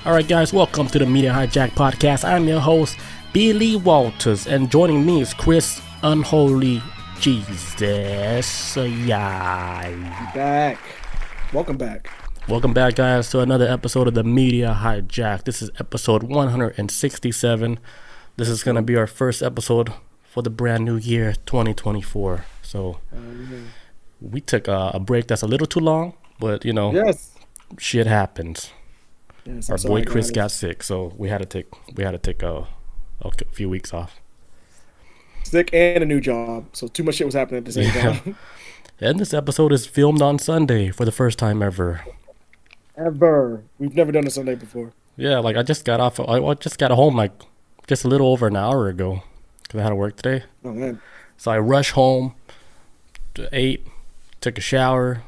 Alright guys, welcome to the Media Hijack Podcast. I'm your host, Billy Walters, and joining me is Chris Unholy Jesus. Yeah. Back. Welcome back. Welcome back guys to another episode of the Media Hijack. This is episode 167. This is going to be our first episode for the brand new year 2024. So we took a break that's a little too long, but you know, Yes. shit happens. Yes, Our I'm boy sorry, Chris guys. got sick, so we had to take a few weeks off. Sick and a new job, so too much shit was happening at the same time. And this episode is filmed on Sunday for the first time ever. Ever. We've never done a Sunday before. Yeah, like I just got home like just a little over an hour ago because I had to work today. Oh man. So I rushed home, ate, took a shower,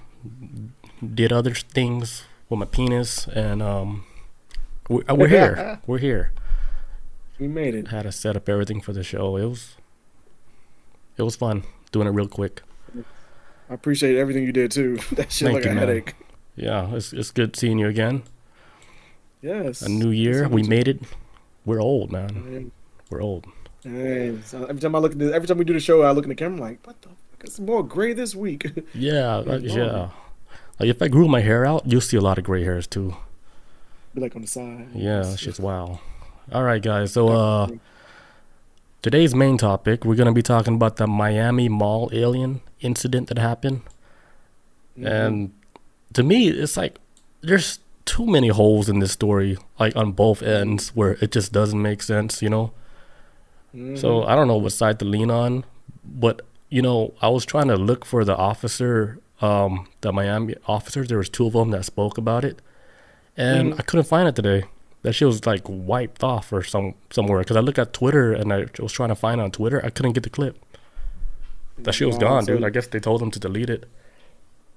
did other things with my penis, and we're here. We're here. We made it. Had to set up everything for the show. It was fun doing it real quick. I appreciate everything you did too. That shit Thank like you, a man. headache. Yeah, it's good seeing you again. Yes. A new year, we made it. We're old, man. Man. We're old. Man. So every time we do the show, I look in the camera like, what the fuck? It's more gray this week. Yeah, Like, yeah. Like if I grew my hair out, you'll see a lot of gray hairs too. Be like on the side. Yeah, that shit's wow. All right, guys. So today's main topic, we're gonna be talking about the Miami Mall alien incident that happened. And to me, it's like there's too many holes in this story, like on both ends, where it just doesn't make sense, you know. So I don't know what side to lean on, but you know, I was trying to look for the officer, the Miami officers. There was two of them that spoke about it, and I couldn't find it today. That shit was like wiped off or somewhere. Because I looked at Twitter and I was trying to find it on Twitter. I couldn't get the clip. That shit was gone, dude. I guess they told him to delete it.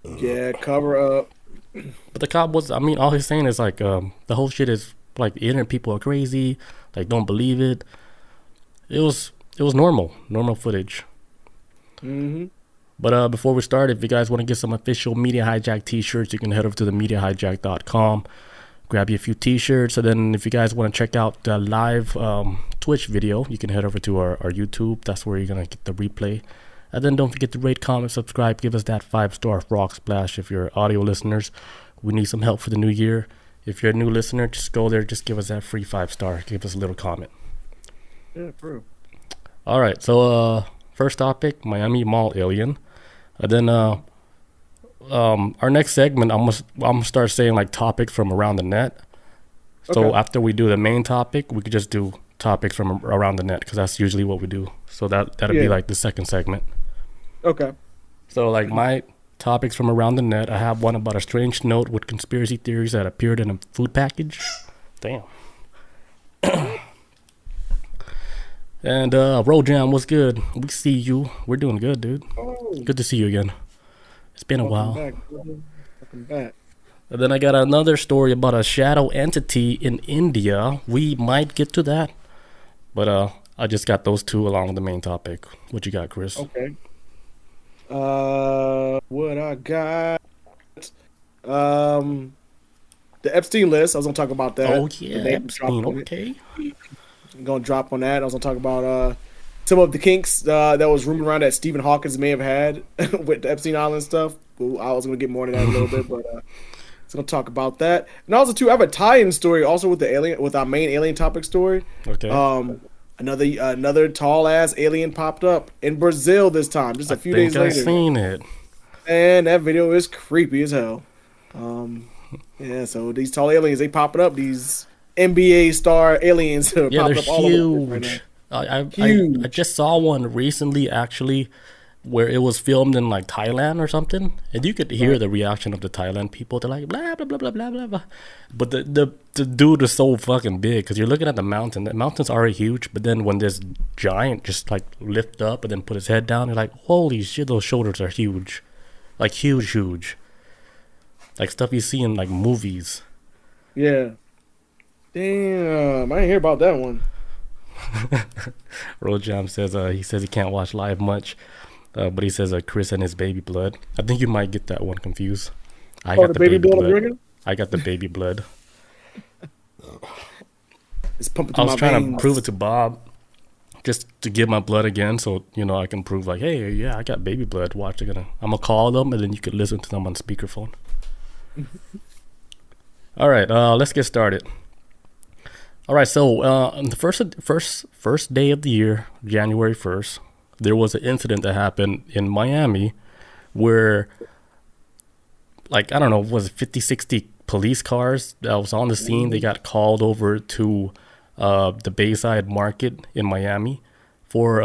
Yeah, cover up. But the cop was, I mean, all he's saying is like, the whole shit is like the internet people are crazy. Like, don't believe it. It was normal footage. But before we start, if you guys want to get some official Media Hijack t-shirts, you can head over to the MediaHijack.com. Grab you a few t-shirts, and then if you guys want to check out the live Twitch video, you can head over to our YouTube. That's where you're going to get the replay. And then don't forget to rate, comment, subscribe. Give us that 5-star frog splash if you're audio listeners. We need some help for the new year. If you're a new listener, just go there. Just give us that free 5-star. Give us a little comment. Yeah, bro. All right. So first topic, Miami Mall alien. And then our next segment, I'm gonna start saying like topics from around the net. So Okay. after we do the main topic, we could just do topics from around the net because that's usually what we do. So that'll be Yeah. like the second segment. Okay. So like my topics from around the net, I have one about a strange note with conspiracy theories that appeared in a food package. Damn. And Roll Jam, what's good? We see you. We're doing good, dude. Oh, Good to see you again. It's been a while. Welcome back. And then I got another story about a shadow entity in India. We might get to that. But I just got those two along with the main topic. What you got, Chris? Okay. What I got? The Epstein list. I was gonna talk about that. Oh, The yeah, name drop Epstein. on it. Okay. I'm gonna drop on that. I was gonna talk about some of the kinks that was rumored around that Stephen Hawkins may have had with the Epstein Island stuff. Well, I was gonna get more into that a little bit, but so gonna talk about that. And also too, I have a tie-in story also with the alien, with our main alien topic story. Okay. Another tall ass alien popped up in Brazil this time, just a few days I later. seen it. And that video is creepy as hell. Yeah, so these tall aliens, they popping up. These NBA star aliens are Yeah, popping they're up all over right now. huge. I Huge. just saw one recently, actually, where it was filmed in like Thailand or something, and you could hear the reaction of the Thailand people. They're like blah blah blah blah blah blah blah. But the dude is so fucking big because you're looking at the mountain. The mountain's already huge, but then when this giant just like lift up and then put his head down, you're like, holy shit, those shoulders are huge, like huge, like stuff you see in like movies. Yeah. Damn, I didn't hear about that one. Roll Jam says he can't watch live much. But he says Chris and his baby blood. I think you might get that one confused. I got the baby blood I'm drinking? I got the baby blood. It's pumping I through was my trying to prove veins. it to Bob just to give my blood again, so I can prove like, hey, yeah, I got baby blood. Watch, I'm gonna call them, and then you could listen to them on speakerphone. All right, let's get started. All right, so on the first day of the year, January 1st, there was an incident that happened in Miami where, like, I don't know, was it 50, 60 police cars that was on the scene? They got called over to the Bayside Market in Miami for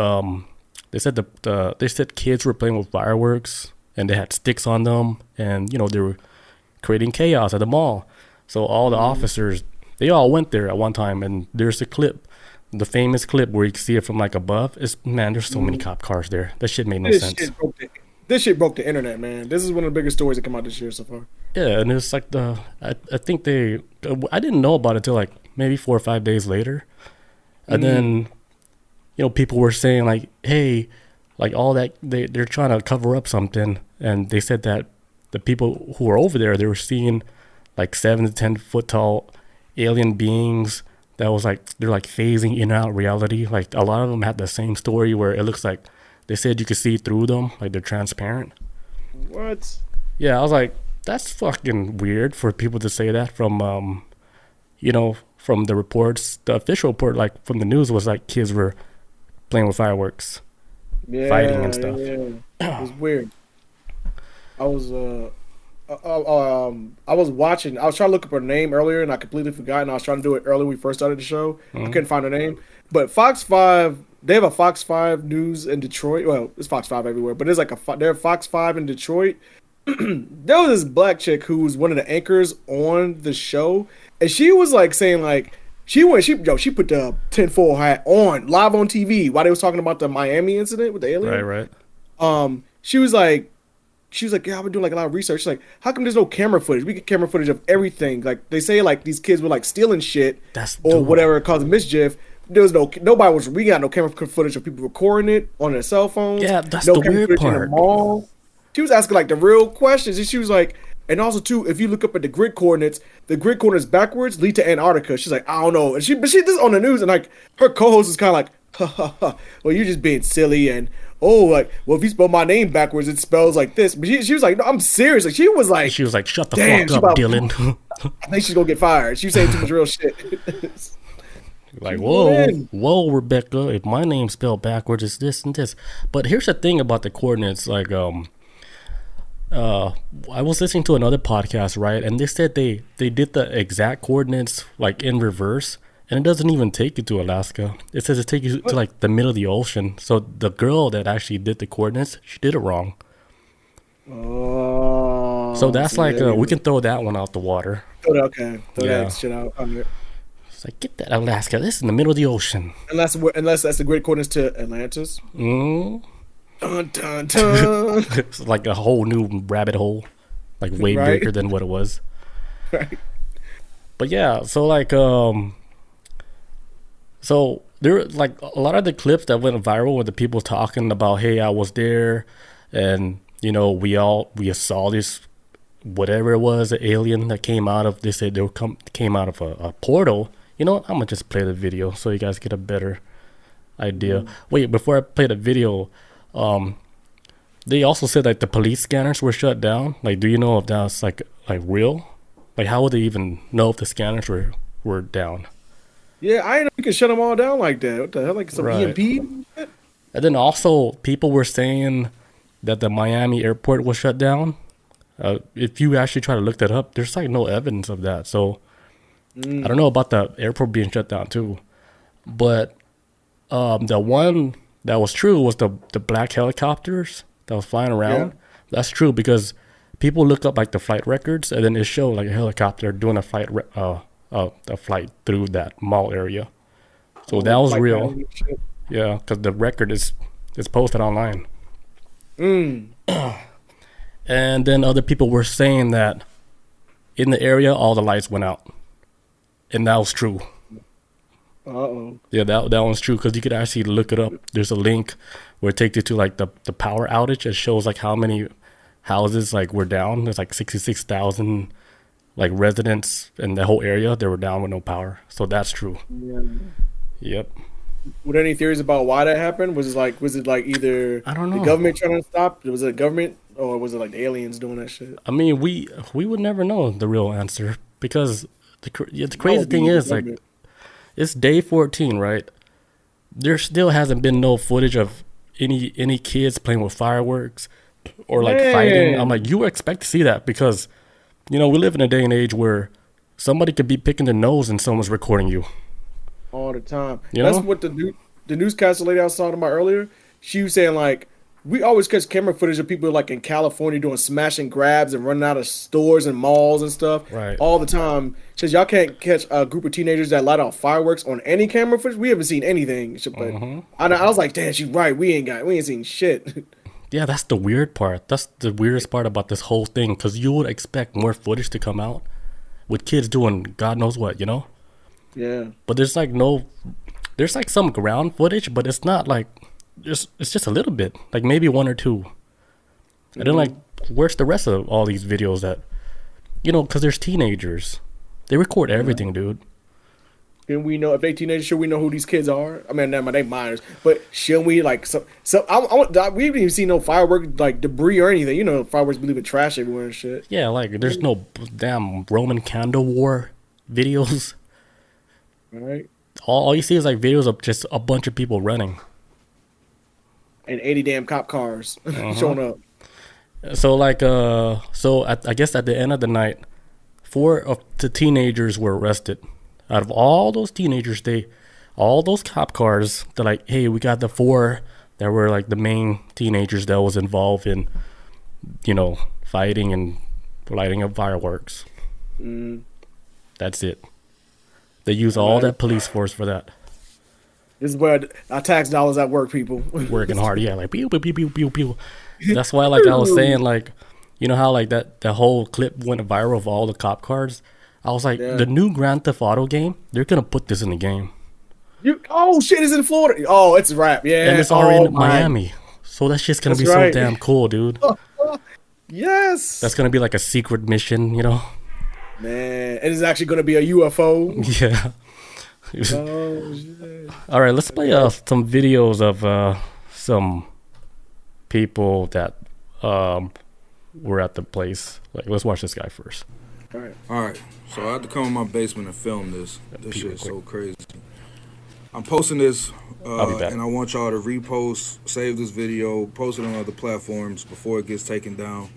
they said they said kids were playing with fireworks and they had sticks on them, and they were creating chaos at the mall. So all the officers, they all went there at one time, and there's a clip, the famous clip where you can see it from like above. There's so many cop cars there. That shit made no This sense. this shit broke the internet, man. This is one of the biggest stories that come out this year so far. Yeah, and it's like I think I didn't know about it till like maybe 4 or 5 days later, and then people were saying like, hey, like all that they're trying to cover up something, and they said that the people who were over there, they were seeing like 7 to 10 foot tall alien beings that was like they're like phasing in and out reality. Like a lot of them had the same story where it looks like they said you could see through them, like they're transparent. What? Yeah, I was like, that's fucking weird for people to say that from from the reports. The official report, like from the news, was like kids were playing with fireworks, Yeah, fighting and stuff. yeah. It was weird. I was I was watching. I was trying to look up her name earlier, and I completely forgot. And I was trying to do it earlier when we first started the show. I couldn't find her name. But Fox 5, they have a Fox 5 News in Detroit. Well, it's Fox 5 everywhere, but there's like they're Fox 5 in Detroit. There was this black chick who was one of the anchors on the show, and she was like saying like she put the tinfoil hat on live on TV while they was talking about the Miami incident with the alien. Right. She was like, yeah, I've been doing like a lot of research. She's like, how come there's no camera footage? We get camera footage of everything. Like they say, like these kids were like stealing shit or whatever, causing mischief. There was we got no camera footage of people recording it on their cell phones. Yeah, that's no the camera weird footage in part. the mall. She was asking like the real questions, and she was like, and also too, if you look up at the grid coordinates backwards lead to Antarctica. She's like, I don't know, and she this on the news, and like her co-host is kind of like, ha ha ha, well you're just being silly, and like, well if you spell my name backwards, it spells like this. But she was like, no, I'm serious. Like she was like, shut the fuck up, Dylan. I think she's gonna get fired. She was saying too much real shit. Like, whoa, Rebecca, if my name's spelled backwards, it's this and this. But here's the thing about the coordinates, like, I was listening to another podcast, right? And they said they did the exact coordinates, like, in reverse, and it doesn't even take you to Alaska. It says it takes you to, like, the middle of the ocean. So the girl that actually did the coordinates, she did it wrong. Oh. So that's like, we can throw that one out the water. Okay. Throw that shit out. It's like, get that Alaska. This is in the middle of the ocean. Unless that's the great coordinates to Atlantis. Mm. Dun, dun, dun. It's like a whole new rabbit hole, like way bigger than what it was. Right. But yeah, so like so there like a lot of the clips that went viral with the people talking about, hey, I was there, and we saw this whatever it was, the alien that came out of, they said came out of a portal. You know what? I'm gonna just play the video so you guys get a better idea. Wait, before I play the video, they also said like the police scanners were shut down. Like, do you know if that's like real? Like, how would they even know if the scanners were down? Yeah, I didn't know you could shut them all down like that. What the hell? Like some EMP? And then also people were saying that the Miami airport was shut down. If you actually try to look that up, there's like no evidence of that. So I don't know about the airport being shut down too. But the one that was true was the black helicopters that was flying around. Yeah. That's true because people look up like the flight records, and then it showed like a helicopter doing a flight through that mall area. So that was real. Yeah, because the record is posted online. And then other people were saying that in the area all the lights went out, and that was true. Yeah, that one's true because you could actually look it up. There's a link where it takes you to like the power outage. It shows like how many houses like were down. There's like 66,000 like residents in the whole area, they were down with no power. So that's true. Yeah. Yep. Were there any theories about why that happened? Was it like either I don't the know. government trying to stop? Was it the government, or was it like the aliens doing that shit? I mean, we would never know the real answer because the That crazy would thing be the is like government. it's day 14, right? There still hasn't been no footage of any kids playing with fireworks or like fighting. I'm Man, like, you would expect to see that because we live in a day and age where somebody could be picking their nose and someone's recording you. all the time. You That's know? what the newscaster lady I was talking about earlier. She was saying like we always catch camera footage of people like in California doing smash and grabs and running out of stores and malls and stuff Right. all the time. She says y'all can't catch a group of teenagers that light off fireworks on any camera footage. We haven't seen anything. But Hmm. I was like, damn, she's right. We ain't seen shit. Yeah, that's the weird part. That's the weirdest part about this whole thing because you would expect more footage to come out with kids doing God knows what. Yeah. But there's like some ground footage, but it's not like it's just a little bit, like maybe one or two. And then like, where's the rest of all these videos that, because there's teenagers, they record everything, dude. Can we know if they teenagers? Should we know who these kids are? I mean, they minors, but should we like we haven't even seen no fireworks like debris or anything. Fireworks be leaving trash everywhere and shit. Yeah, like there's no damn Roman candle war videos. Right? All you see is like videos of just a bunch of people running. And 80 damn cop cars Uh-huh. showing up. So like I guess at the end of the night, 4 of the teenagers were arrested. Out of all those teenagers, all those cop cars, they're like, hey, we got the 4 that were like the main teenagers that was involved in, fighting and lighting up fireworks. Mm. That's it. They use all that police force for that. This is where our tax dollars at work, people. Working hard, yeah, like pew pew pew pew pew pew. That's why, like I was saying, like how like that whole clip went viral of all the cop cars. I was like, Yeah. the new Grand Theft Auto game, they're gonna put this in the game, Oh shit! It's in Florida. Oh, it's a wrap. Yeah. and it's already Oh in my. Miami. So that shit's gonna That's be so right. damn cool, dude. Yes. That's gonna be like a secret mission. Man, and it's actually gonna be a UFO. Yeah. Oh shit. All right, let's play some videos of some people that were at the place. Like, let's watch this guy first. All right. All right, so I had to come in my basement and film this. This Pete, real shit's so crazy. I'm posting this, I'll be back. and I want y'all to repost, save this video, post it on other platforms before it gets taken down,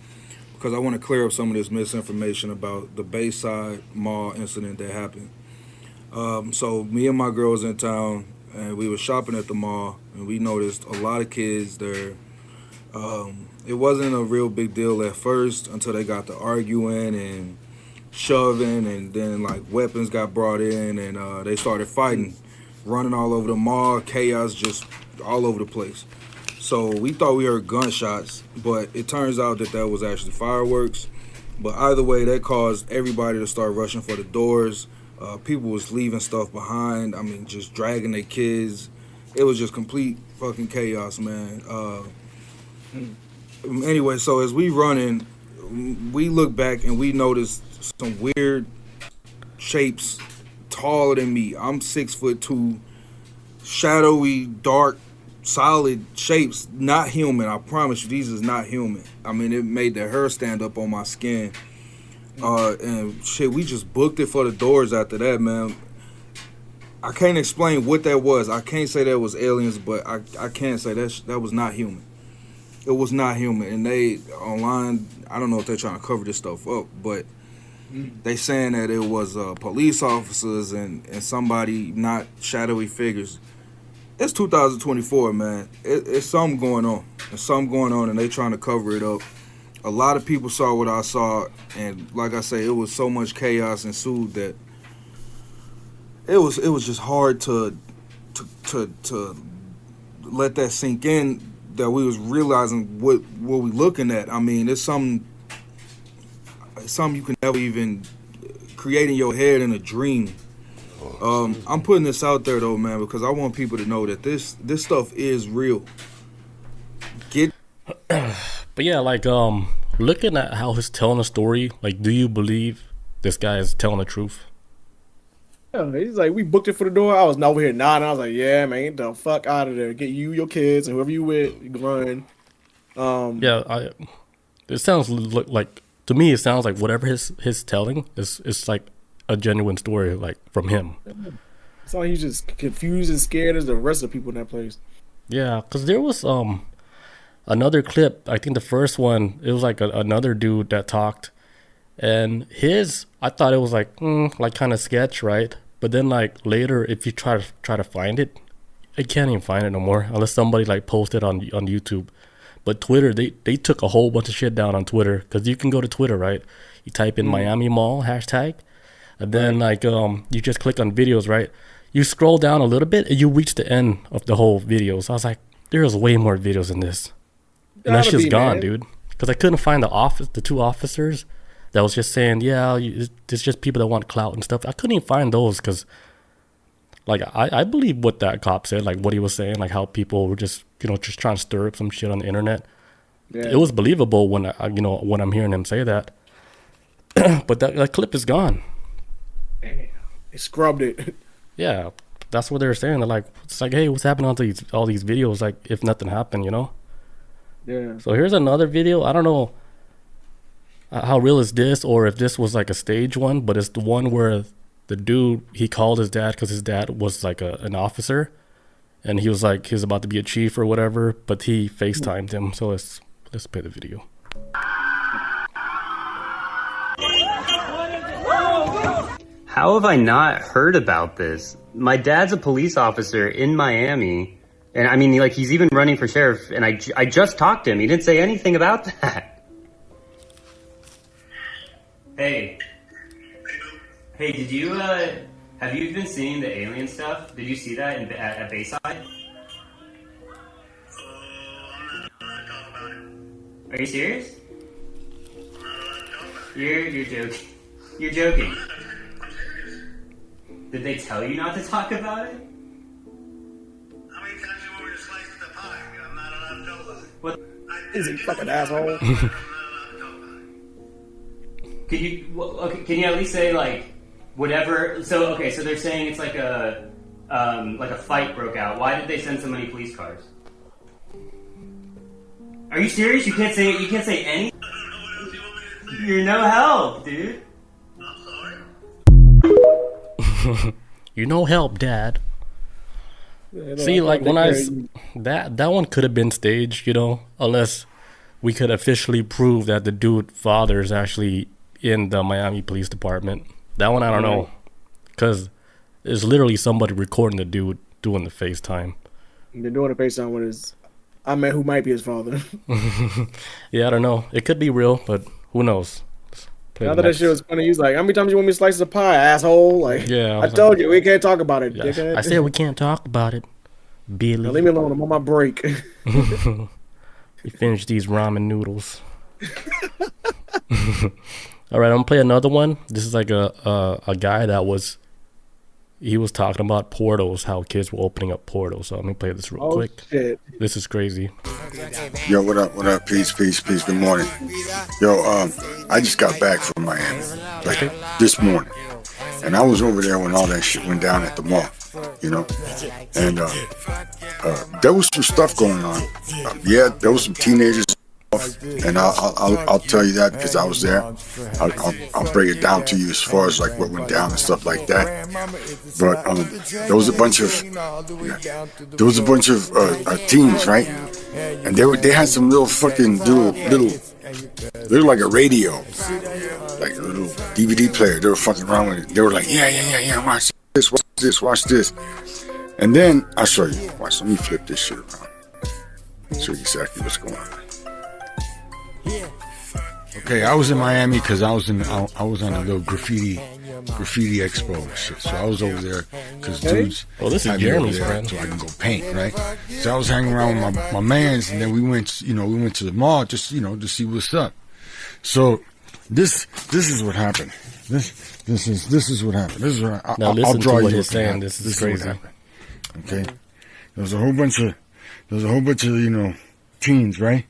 because I want to clear up some of this misinformation about the Bayside Mall incident that happened. So me and my girl was in town, and we were shopping at the mall, and we noticed a lot of kids there. It wasn't a real big deal at first until they got to arguing and shoving, and then like weapons got brought in, and they started fighting, running all over the mall, chaos just all over the place. So we thought we heard gunshots, but it turns out that was actually fireworks. But either way, that caused everybody to start rushing for the doors. People was leaving stuff behind. I mean, just dragging their kids. It was just complete fucking chaos, man. Anyway, so as we running, we look back and we noticed some weird shapes taller than me. I'm 6'2", shadowy, dark, solid shapes, not human. I promise you, these is not human. I mean, it made the hair stand up on my skin. And shit, we just booked it for the doors after that, man. I can't explain what that was. I can't say that was aliens, but I can say that was not human. It was not human. And they, online, I don't know if they're trying to cover this stuff up, but they saying that it was police officers and somebody, not shadowy figures. It's 2024, man. It's something going on. There's something going on, and they trying to cover it up. A lot of people saw what I saw, and like I say, it was so much chaos ensued that it was just hard to let that sink in, that we was realizing what we looking at. I mean, it's something you can never even create in your head in a dream. I'm putting this out there though, man, because I want people to know that this stuff is real. But yeah, like looking at how he's telling a story, like, do you believe this guy is telling the truth. Yeah, he's like, we booked it for the door. I was over here nodding. I was like, yeah, man, get the fuck out of there. Get you, your kids, and whoever you with, you can run. Yeah, it sounds like, to me, it sounds like whatever his telling is like a genuine story, like from him. It's like he's just confused and scared as the rest of the people in that place. Yeah, because there was another clip. I think the first one, it was like another dude that talked, and I thought it was like kind of sketch, right? But then like later, if you try to find it, I can't even find it no more unless somebody like posted on YouTube. But Twitter, they took a whole bunch of shit down on Twitter, because you can go to Twitter, right? You type in Miami Mall hashtag, and then like you just click on videos, right? You scroll down a little bit and you reach the end of the whole video. So I was like, there's way more videos than this, and that shit's gone, dude. Because I couldn't find the two officers that was just saying, yeah, it's just people that want clout and stuff. I couldn't even find those, because like I believe what that cop said, like what he was saying, like how people were just just trying to stir up some shit on the internet. Yeah. It was believable when when I'm hearing him say that. But that clip is gone. Damn, they scrubbed it. Yeah, that's what they were saying. They're like, it's like, hey, what's happening on all these videos? Like, if nothing happened, Yeah. So here's another video. I don't know how real is this, or if this was like a stage one, but it's the one where the dude, he called his dad because his dad was like an officer, and he was about to be a chief or whatever, but he FaceTimed him. So let's play the video. How have I not heard about this? My dad's a police officer in Miami, and I mean, like, he's even running for sheriff, and I just talked to him. He didn't say anything about that. Hey, did you, have you been seeing the alien stuff? Did you see that at Bayside? I'm not talking about it. Are you serious? You're joking. You're joking. I'm serious. Did they tell you not to talk about it? How many times you want me to slice the pie? I'm not allowed to talk about it. What? Is he fucking asshole? I'm not allowed to talk about it. Can you at least say like whatever? So they're saying it's like a fight broke out. Why did they send so many police cars? Are you serious? You can't say any. I don't know what else you want me to say. You're no help, dude. I'm sorry. You no help, Dad. Yeah, See, like when that one could have been staged, unless we could officially prove that the dude father is actually in the Miami Police Department. That one I don't know, because there's literally somebody recording the dude doing the FaceTime. They're doing a FaceTime with who might be his father. Yeah, I don't know. It could be real, but who knows? I thought that shit was funny. He was like, how many times you want me to slice the pie, asshole? Like, yeah, I told you, we can't talk about it, yeah. dickhead. I said we can't talk about it, Billy. Now leave me alone. I'm on my break. We finished these ramen noodles. All right, I'm gonna play another one. This is like a guy that was talking about portals, how kids were opening up portals. So let me play this real quick. Shit. This is crazy. Yo, what up? Peace. Good morning. Yo, I just got back from Miami, like this morning, and I was over there when all that shit went down at the mall, and there was some stuff going on. Yeah, there was some teenagers. And I'll tell you that because I was there. I'll break it down to you as far as like what went down and stuff like that. But there was a bunch of teens, right? And they had some little fucking little like a radio, like a little DVD player. They were fucking around with it. They were like, yeah, watch this. And then I'll show you. Watch. Let me flip this shit around. Show you exactly what's going on. Okay, I was in Miami because I was on a little graffiti expo and shit. So I was over there because dudes. Well, this is Jeremy's friend, so I can go paint, right? So I was hanging around with my mans, and then we went to the mall just to see what's up. So this is what happened. This is what happened. This is what I'll draw you he's saying. This is crazy. Okay, there was a whole bunch of teens, right?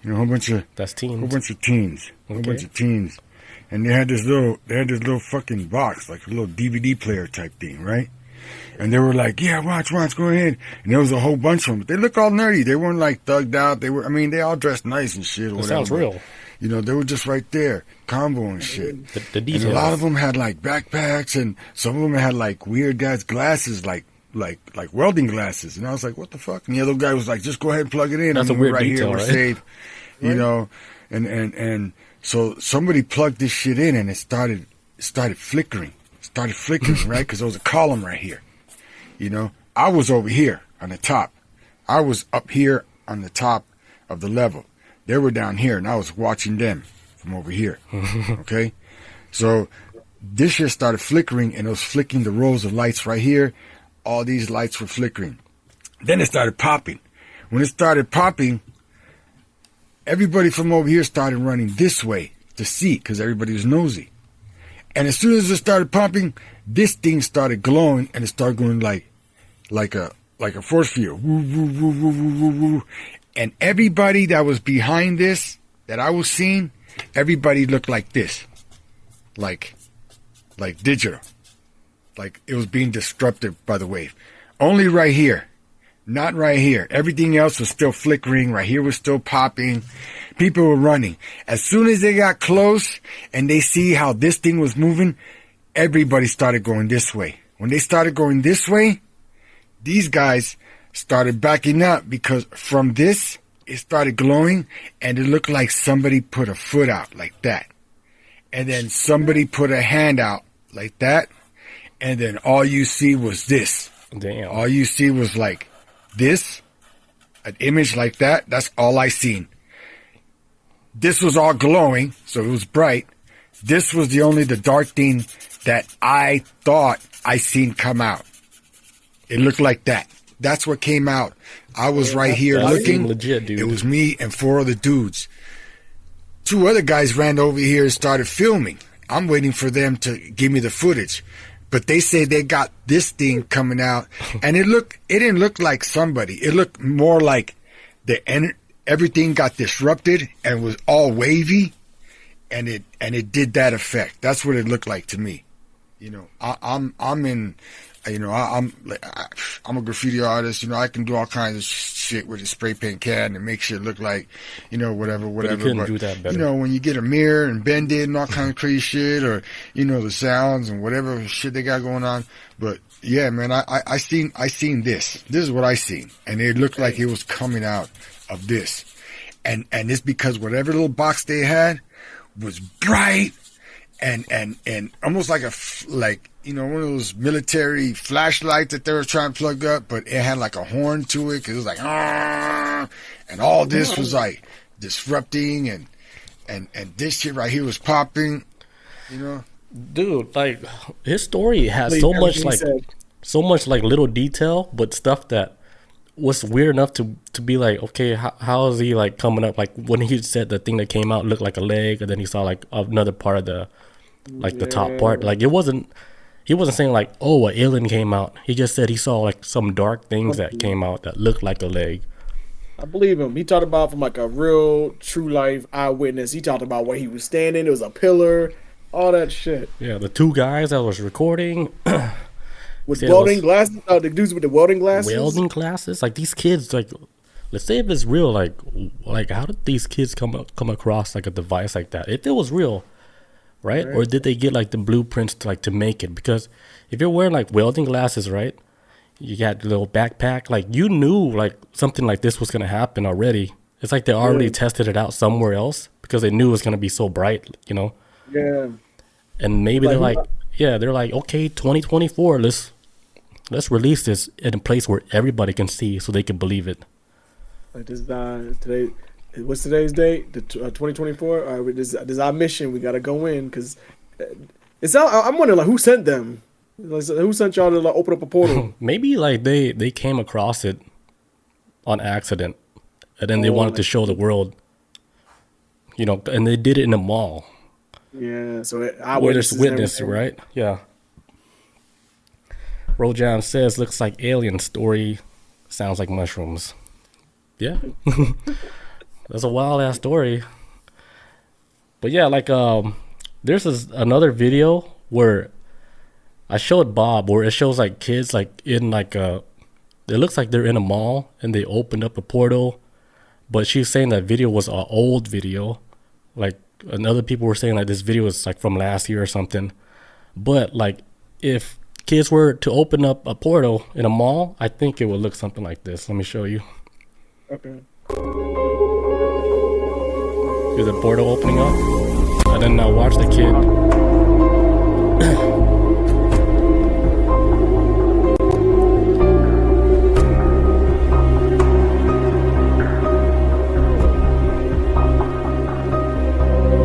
A whole bunch of teens. A whole bunch of teens. and they had this little fucking box, like a little DVD player type thing, right? And they were like, yeah, watch, go ahead. And there was a whole bunch of them. They looked all nerdy. They weren't like thugged out. They all dressed nice and shit. Or That whatever. sounds real. You know, they were just right there, combo and shit. The details. And a lot of them had like backpacks, and some of them had like weird guys' glasses, like welding glasses. And I was like, what the fuck? And the other guy was like, just go ahead and plug it in. That's a we're weird right detail, here, we're right? safe. You know, and so somebody plugged this shit in, and it started flickering. Right? Because there was a column right here. You know, I was over here on the top. I was up here on the top of the level. They were down here, and I was watching them from over here. Okay? So this shit started flickering, and it was flicking the rows of lights right here. All these lights were flickering. Then it started popping. When it started popping, everybody from over here started running this way to see, because everybody was nosy. And as soon as it started popping, this thing started glowing, and it started going like a force field. Woo, woo, woo, woo, woo, woo, woo. And everybody that was behind this, that I was seeing, everybody looked like this. Like digital. Like it was being disrupted by the wave. Only right here. Not right here. Everything else was still flickering. Right here was still popping. People were running. As soon as they got close and they see how this thing was moving, everybody started going this way. When they started going this way, these guys started backing up, because from this, it started glowing, and it looked like somebody put a foot out like that. And then somebody put a hand out like that, and then all you see was this. Damn. All you see was like this, an image like that. That's all I seen. This was all glowing, so it was bright. This was the dark thing that I thought I seen come out. It looked like that. That's what came out. I was right here that looking. seemed legit, dude. It was me and 4 other dudes. 2 other guys ran over here and started filming. I'm waiting for them to give me the footage. But they say they got this thing coming out, and it didn't look like somebody. It looked more like everything got disrupted and was all wavy, and it did that effect. That's what it looked like to me. You know, I'm a graffiti artist. You know, I can do all kinds of shit with a spray paint can and make shit look like, you know, whatever. But you couldn't do that better. You know, when you get a mirror and bend it and all kind of crazy shit, or you know, the sounds and whatever shit they got going on. But yeah, man, I seen this. This is what I seen, and it looked like it was coming out of this, and it's because whatever little box they had was bright and almost like you know, one of those military flashlights that they were trying to plug up, but it had like a horn to it, because it was like, "Arr!" And all this was like disrupting, and this shit right here was popping, you know. Dude, like his story has so much like little detail, but stuff that was weird enough to be like, okay, how is he like coming up? Like when he said the thing that came out looked like a leg, and then he saw like another part of the the top part. Like he wasn't saying like, oh, an alien came out. He just said he saw like some dark things that came out that looked like a leg. I believe him. He talked about from like a real true life eyewitness. He talked about where he was standing. There was a pillar, all that shit. Yeah, the 2 guys that was recording with welding glasses. The dudes with the welding glasses. Welding glasses. Like these kids, like let's say if it's real, like how did these kids come across like a device like that? If it was real, right? Or did they get like the blueprints to make it? Because if you're wearing like welding glasses, right? You got a little backpack, like you knew like something like this was gonna happen already. It's like they already tested it out somewhere else because they knew it was gonna be so bright, you know. Yeah. And maybe they're like, okay, 2024, let's release this in a place where everybody can see, so they can believe it. Like this today. What's today's date? The 2024. All right, this is our mission. We gotta go in, because I'm wondering like who sent them. Like, who sent y'all to like open up a portal? Maybe like they came across it on accident, and then they wanted to show the world, you know, and they did it in a mall. Yeah, so where there's witness, right? Yeah. Rojam says, looks like alien story, sounds like mushrooms. Yeah. That's a wild ass story. But yeah, like There's another video where I showed Bob where it shows like kids like in like a. It looks like they're in a mall and they opened up a portal, but she's saying that video was an old video, like, and other people were saying like this video is like from last year or something. But like, if kids were to open up a portal in a mall, I think it would look something like this. Let me show you. Okay. Here's the portal opening up, and then now watch the kid.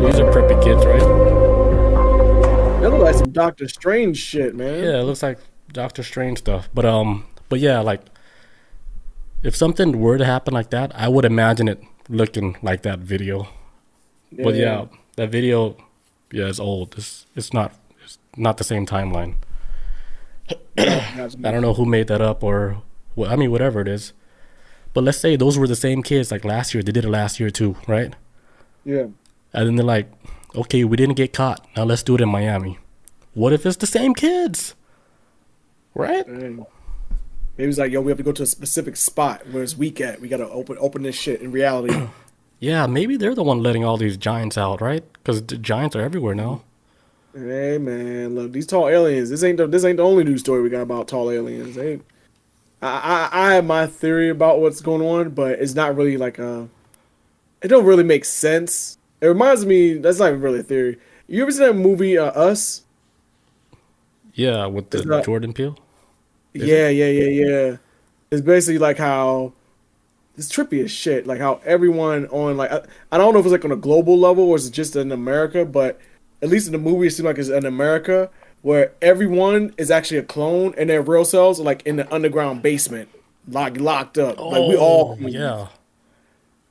These are preppy kids, right? That look like some Doctor Strange shit, man. Yeah, it looks like Doctor Strange stuff. But yeah, like if something were to happen like that, I would imagine it looking like that video. But yeah, that video, yeah, is old. It's not the same timeline. I don't know who made that up or well, I mean whatever it is. But let's say those were the same kids like last year. They did it last year too, right? Yeah. And then they're like, okay, we didn't get caught. Now let's do it in Miami. What if it's the same kids? Right? Dang. Maybe it's like, yo, we have to go to a specific spot where it's weak at. We gotta open this shit in reality. Yeah, maybe they're the one letting all these giants out, right? Because the giants are everywhere now. Hey man, look, these tall aliens. This ain't the only news story we got about tall aliens. I have my theory about what's going on, but it's not really like it don't really make sense. It reminds me, that's not even really a theory. You ever seen that movie Us? Yeah, with the Jordan Peele. Yeah. It's basically like how it's trippy as shit. Like how everyone on like I don't know if it's like on a global level or it's just in America, but at least in the movie it seems like it's in America where everyone is actually a clone and their real selves are like in the underground basement, locked up. Like we all yeah.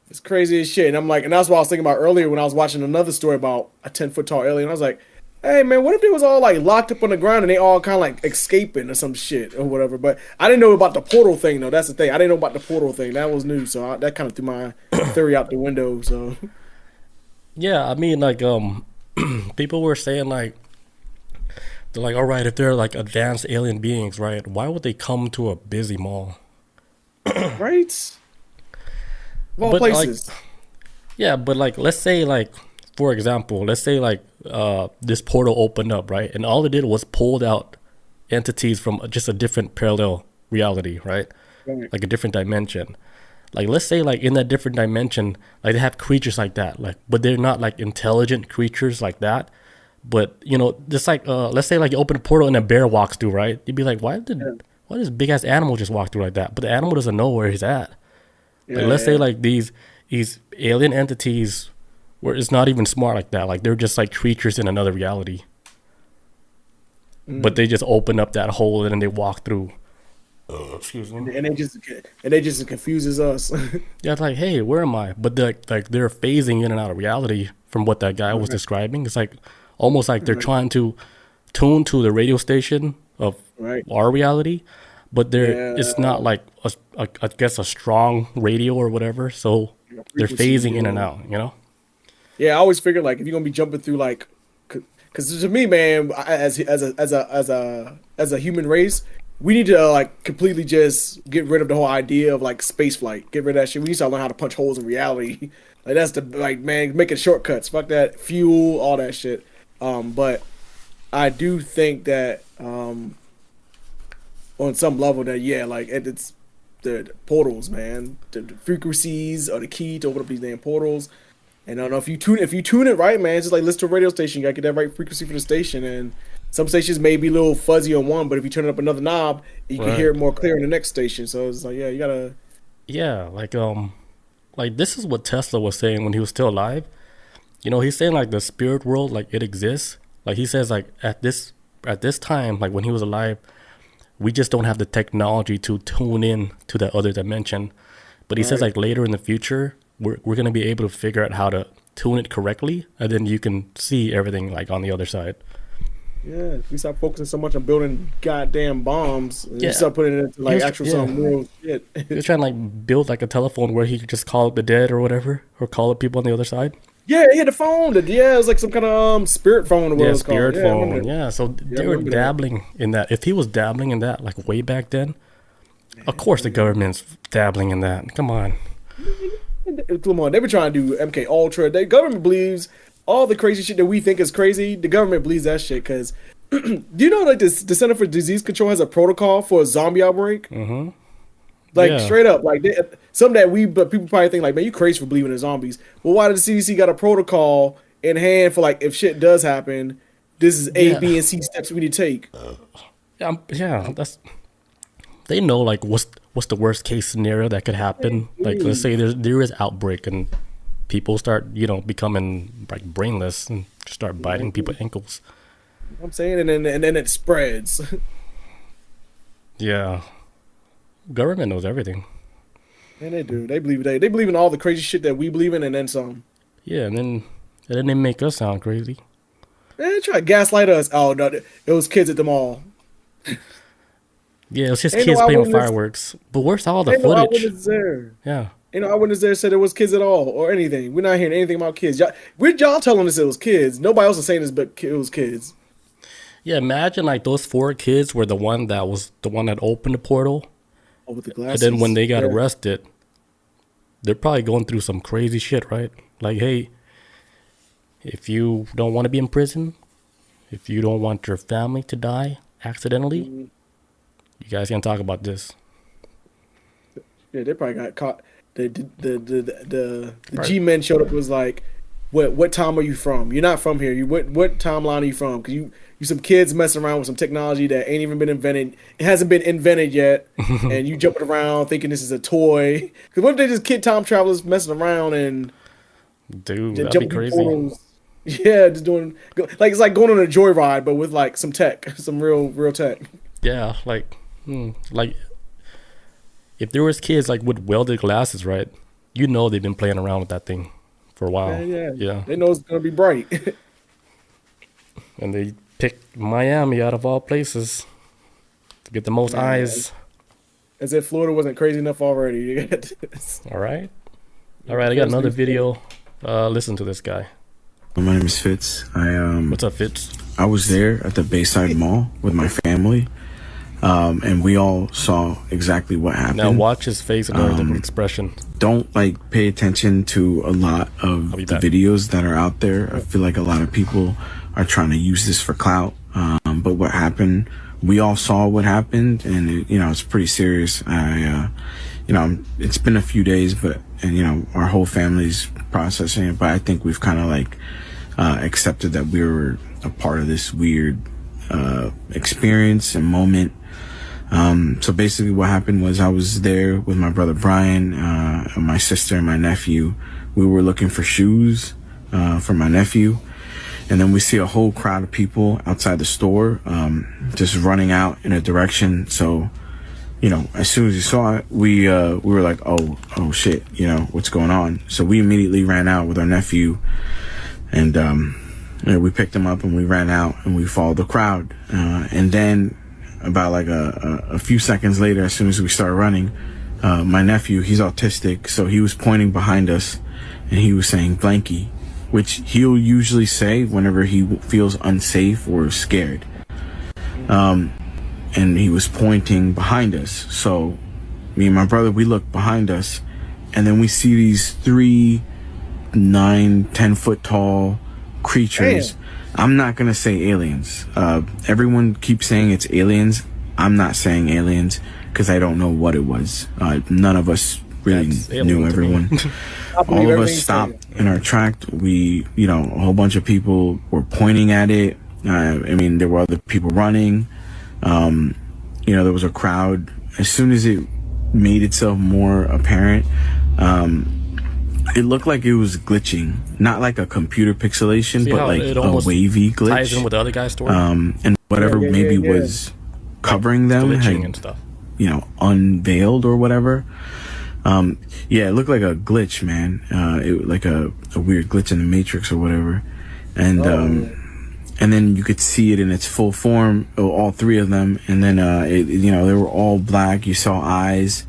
It's crazy as shit. And I'm like, and that's what I was thinking about earlier when I was watching another story about a 10-foot tall alien. I was like, hey man, what if they was all like locked up on the ground and they all kind of like escaping or some shit or whatever? But I didn't know about the portal thing though. That's the thing. I didn't know about the portal thing. That was new, so that kind of threw my theory out the window. So yeah, I mean like people were saying like they're like, all right, if they're like advanced alien beings, right? Why would they come to a busy mall? right. Of all But places. like, yeah, but like let's say like for example, let's say like this portal opened up, right? And all it did was pulled out entities from just a different parallel reality, right? Like a different dimension. Like let's say like in that different dimension, like they have creatures like that, like but they're not like intelligent creatures like that. But you know, just like let's say like you open a portal and a bear walks through, right? You'd be like, why did this big ass animal just walk through like that? But the animal doesn't know where he's at. Like, let's say like these alien entities where it's not even smart like that. Like they're just like creatures in another reality. But they just open up that hole and then they walk through. Excuse me. And they just confuses us. Yeah, it's like, hey, where am I? But they're phasing in and out of reality from what that guy was describing. It's like almost like they're trying to tune to the radio station of our reality. But it's not like I guess a strong radio or whatever, so they're phasing in and out, you know. Yeah, I always figured like if you're gonna be jumping through like, because to me, man, as a human race, we need to like completely just get rid of the whole idea of like space flight. Get rid of that shit. We need to learn how to punch holes in reality. Like that's the like man making shortcuts. Fuck that fuel, all that shit. But I do think that on some level that like it's the portals, man. The frequencies are the key to open up these damn portals. And I don't know if you tune it right, man. It's just like listen to a radio station. You gotta get that right frequency for the station. And some stations may be a little fuzzy on one, but if you turn up another knob, you can hear it more clear in the next station. So it's like, yeah, you gotta. Yeah, like this is what Tesla was saying when he was still alive. You know, he's saying like the spirit world, like it exists. Like he says, like at this time, like when he was alive, we just don't have the technology to tune in to that other dimension. But he says like later in the future, we're gonna be able to figure out how to tune it correctly, and then you can see everything like on the other side. Yeah, if we stop focusing so much on building goddamn bombs, and you start putting it into like actual some real shit. He was trying to like build like a telephone where he could just call up the dead or whatever, or call up people on the other side. Yeah, he had the phone. Yeah, it was like some kind of spirit phone. Or what it Yeah, was called. spirit Yeah, I remember phone. that. Yeah, so Yeah, I they were remember that. dabbling in that. If he was dabbling in that like way back then, of course the government's dabbling in that. Come on. Come on, they were trying to do MK Ultra. The government believes all the crazy shit that we think is crazy. The government believes that shit because do you know like the Center for Disease Control has a protocol for a zombie outbreak? Mm-hmm. Like Yeah. straight up, like some that but people probably think like, man, you crazy for believing in zombies. Well, why did the CDC got a protocol in hand for like if shit does happen, this is A, Yeah. B, and C steps we need to take. Yeah, yeah, that's they know like what's the worst case scenario that could happen. Like let's say there is outbreak and people start becoming like brainless and start biting people's ankles. You know what I'm saying, and then it spreads. Yeah, government knows everything. And they do. They believe in all the crazy shit that we believe in, and then some. Yeah, and then they make us sound crazy. Man, they try to gaslight us. Oh no, it was kids at the mall. Yeah, it's just Ain't kids no playing with eyewitness- fireworks. But where's all the Ain't no footage? eyewitness there. Yeah. Ain't no eyewitness there said it was kids at all or anything. We're not hearing anything about kids. Y'all telling us it was kids. Nobody else is saying this, but it was kids. Yeah, imagine like those 4 kids were the one that opened the portal. Oh, with the And glasses. then when they got Yeah. arrested, they're probably going through some crazy shit, right? Like, hey, if you don't want to be in prison, if you don't want your family to die accidentally, you guys can talk about this. Yeah, they probably got caught. The Right. G-men showed up and was like, what time are you from? You're not from here. What timeline are you from? Because you some kids messing around with some technology that ain't even been invented. It hasn't been invented yet, and you jumping around thinking this is a toy. Because what if they just kid time travelers messing around and Dude, just that'd be jumping through crazy. portals? Yeah, just doing like it's like going on a joyride, but with like some tech, some real tech. Yeah, like if there was kids like with welded glasses, right? You know they've been playing around with that thing for a while. Yeah. They know it's gonna be bright. And they picked Miami out of all places to get the most Man. eyes. As if Florida wasn't crazy enough already. All right. All right, I got another video. Listen to this guy. My name is Fitz. What's up, Fitz? I was there at the Bayside Mall with my family, and we all saw exactly what happened. Now watch his face and learn the expression. Don't pay attention to a lot of I'll be the back. videos that are out there. I feel like a lot of people are trying to use this for clout. But what happened, we all saw what happened, and it's pretty serious. It's been a few days, and our whole family's processing it. But I think we've kind of accepted that we were a part of this weird experience and moment. So basically what happened was I was there with my brother Brian, and my sister and my nephew. We were looking for shoes for my nephew. And then we see a whole crowd of people outside the store, just running out in a direction. So, as soon as we saw it, we were like, oh shit, what's going on? So we immediately ran out with our nephew, and we picked him up and we ran out and we followed the crowd. And then about like a few seconds later, as soon as we started running, my nephew, he's autistic, so he was pointing behind us and he was saying blankie, which he'll usually say whenever he feels unsafe or scared. And he was pointing behind us. So me and my brother, we look behind us, and then we see these 3, 9, 10-foot tall creatures. Damn. I'm not gonna say aliens. Everyone keeps saying it's aliens. I'm not saying aliens because I don't know what it was. None of us really That's alien knew to me. everyone. I believe All of us everything stopped in our track. We, a whole bunch of people were pointing at it. There were other people running. There was a crowd. As soon as it made itself more apparent, it looked like it was glitching. Not like a computer pixelation, See but how like it a almost wavy glitch. Ties in with the other guy's story. And whatever Yeah. maybe was covering them Glitching had, and stuff. unveiled or whatever. It looked like a glitch, man. It like a weird glitch in the Matrix or whatever. And then you could see it in its full form, all 3 of them. And then, they were all black. You saw eyes,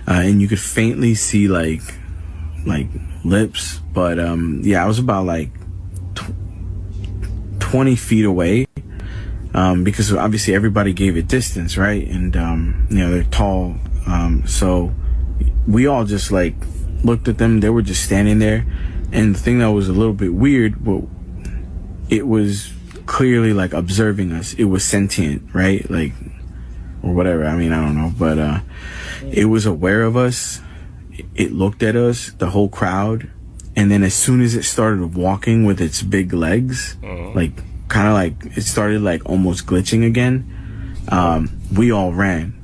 and you could faintly see like lips, but yeah, I was about like 20 feet away, because obviously everybody gave it distance, right? And you know, they're tall, so we all just like looked at them. They were just standing there, and the thing that was a little bit weird, well, it was clearly like observing us. It was sentient, right? Like, or whatever. I mean, I don't know, but it was aware of us. It looked at us, the whole crowd, and then as soon as it started walking with its big legs, like kind of like it started like almost glitching again, we all ran.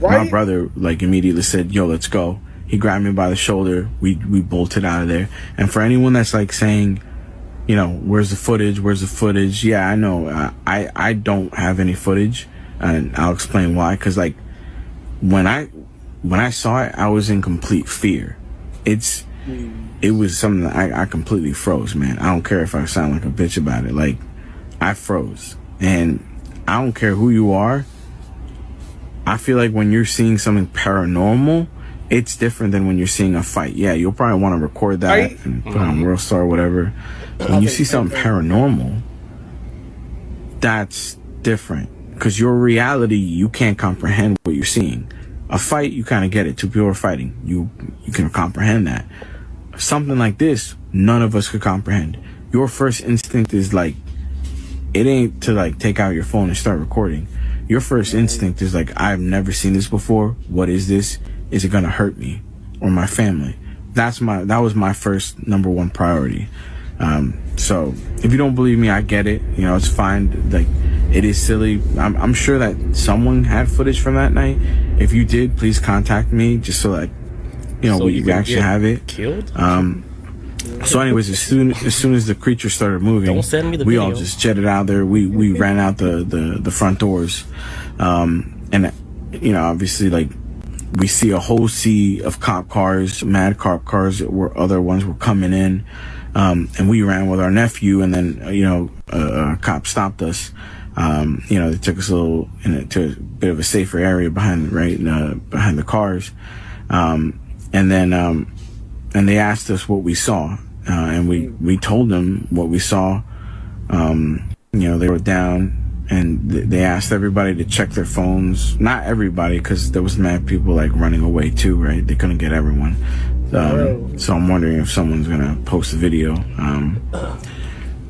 My brother like immediately said, "Yo, let's go." He grabbed me by the shoulder. We bolted out of there. And for anyone that's like saying, you know, where's the footage? Where's the footage? Yeah, I know. I don't have any footage, and I'll explain why. Because like when I saw it, I was in complete fear. It was something that I completely froze, man. I don't care if I sound like a bitch about it. Like, I froze. And I don't care who you are. I feel like when you're seeing something paranormal, it's different than when you're seeing a fight. Yeah, you'll probably want to record that and put it on World Star or whatever. When you see something paranormal, that's different. Because your reality, you can't comprehend what you're seeing. A fight, you kind of get it. Two people are fighting. You can comprehend that. Something like this, none of us could comprehend. Your first instinct is like, it ain't to like take out your phone and start recording. Your first instinct is like, I've never seen this before. What is this? Is it gonna hurt me or my family? That was my first number one priority. So if you don't believe me, I get it. You know, it's fine. Like, it is silly. I'm sure that someone had footage from that night. If you did, please contact me just so like, you know, we actually have it. Killed? So anyways, as soon as the creature started moving, don't send me the we video. all just jetted out there. We ran out the front doors. And you know, obviously like we see a whole sea of cop cars, mad cop cars, where other ones were coming in. And we ran with our nephew, and then, you know, a cop stopped us. You know, they took us to a bit of a safer area behind the cars. And then, and they asked us what we saw. And we told them what we saw. You know, they were down, and they asked everybody to check their phones. Not everybody, because there was mad people like running away too, right? They couldn't get everyone. So I'm wondering if someone's gonna post a video.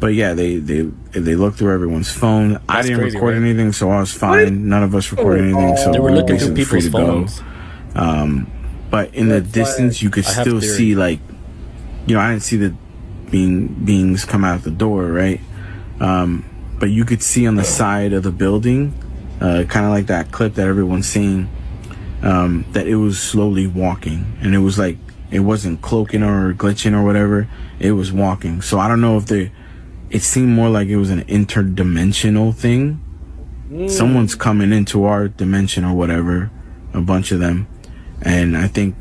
But yeah, they looked through everyone's phone. I didn't record anything, so I was fine. None of us recorded anything, so They were looking through basically free people's to go. phones. But in the distance, you could still see, like, you know, I didn't see the beings come out the door, right? But you could see on the side of the building, kind of like that clip that everyone's seeing, that it was slowly walking, and it was like, it wasn't cloaking or glitching or whatever. It was walking. So I don't know if it seemed more like it was an interdimensional thing. Someone's coming into our dimension or whatever, a bunch of them. And I think,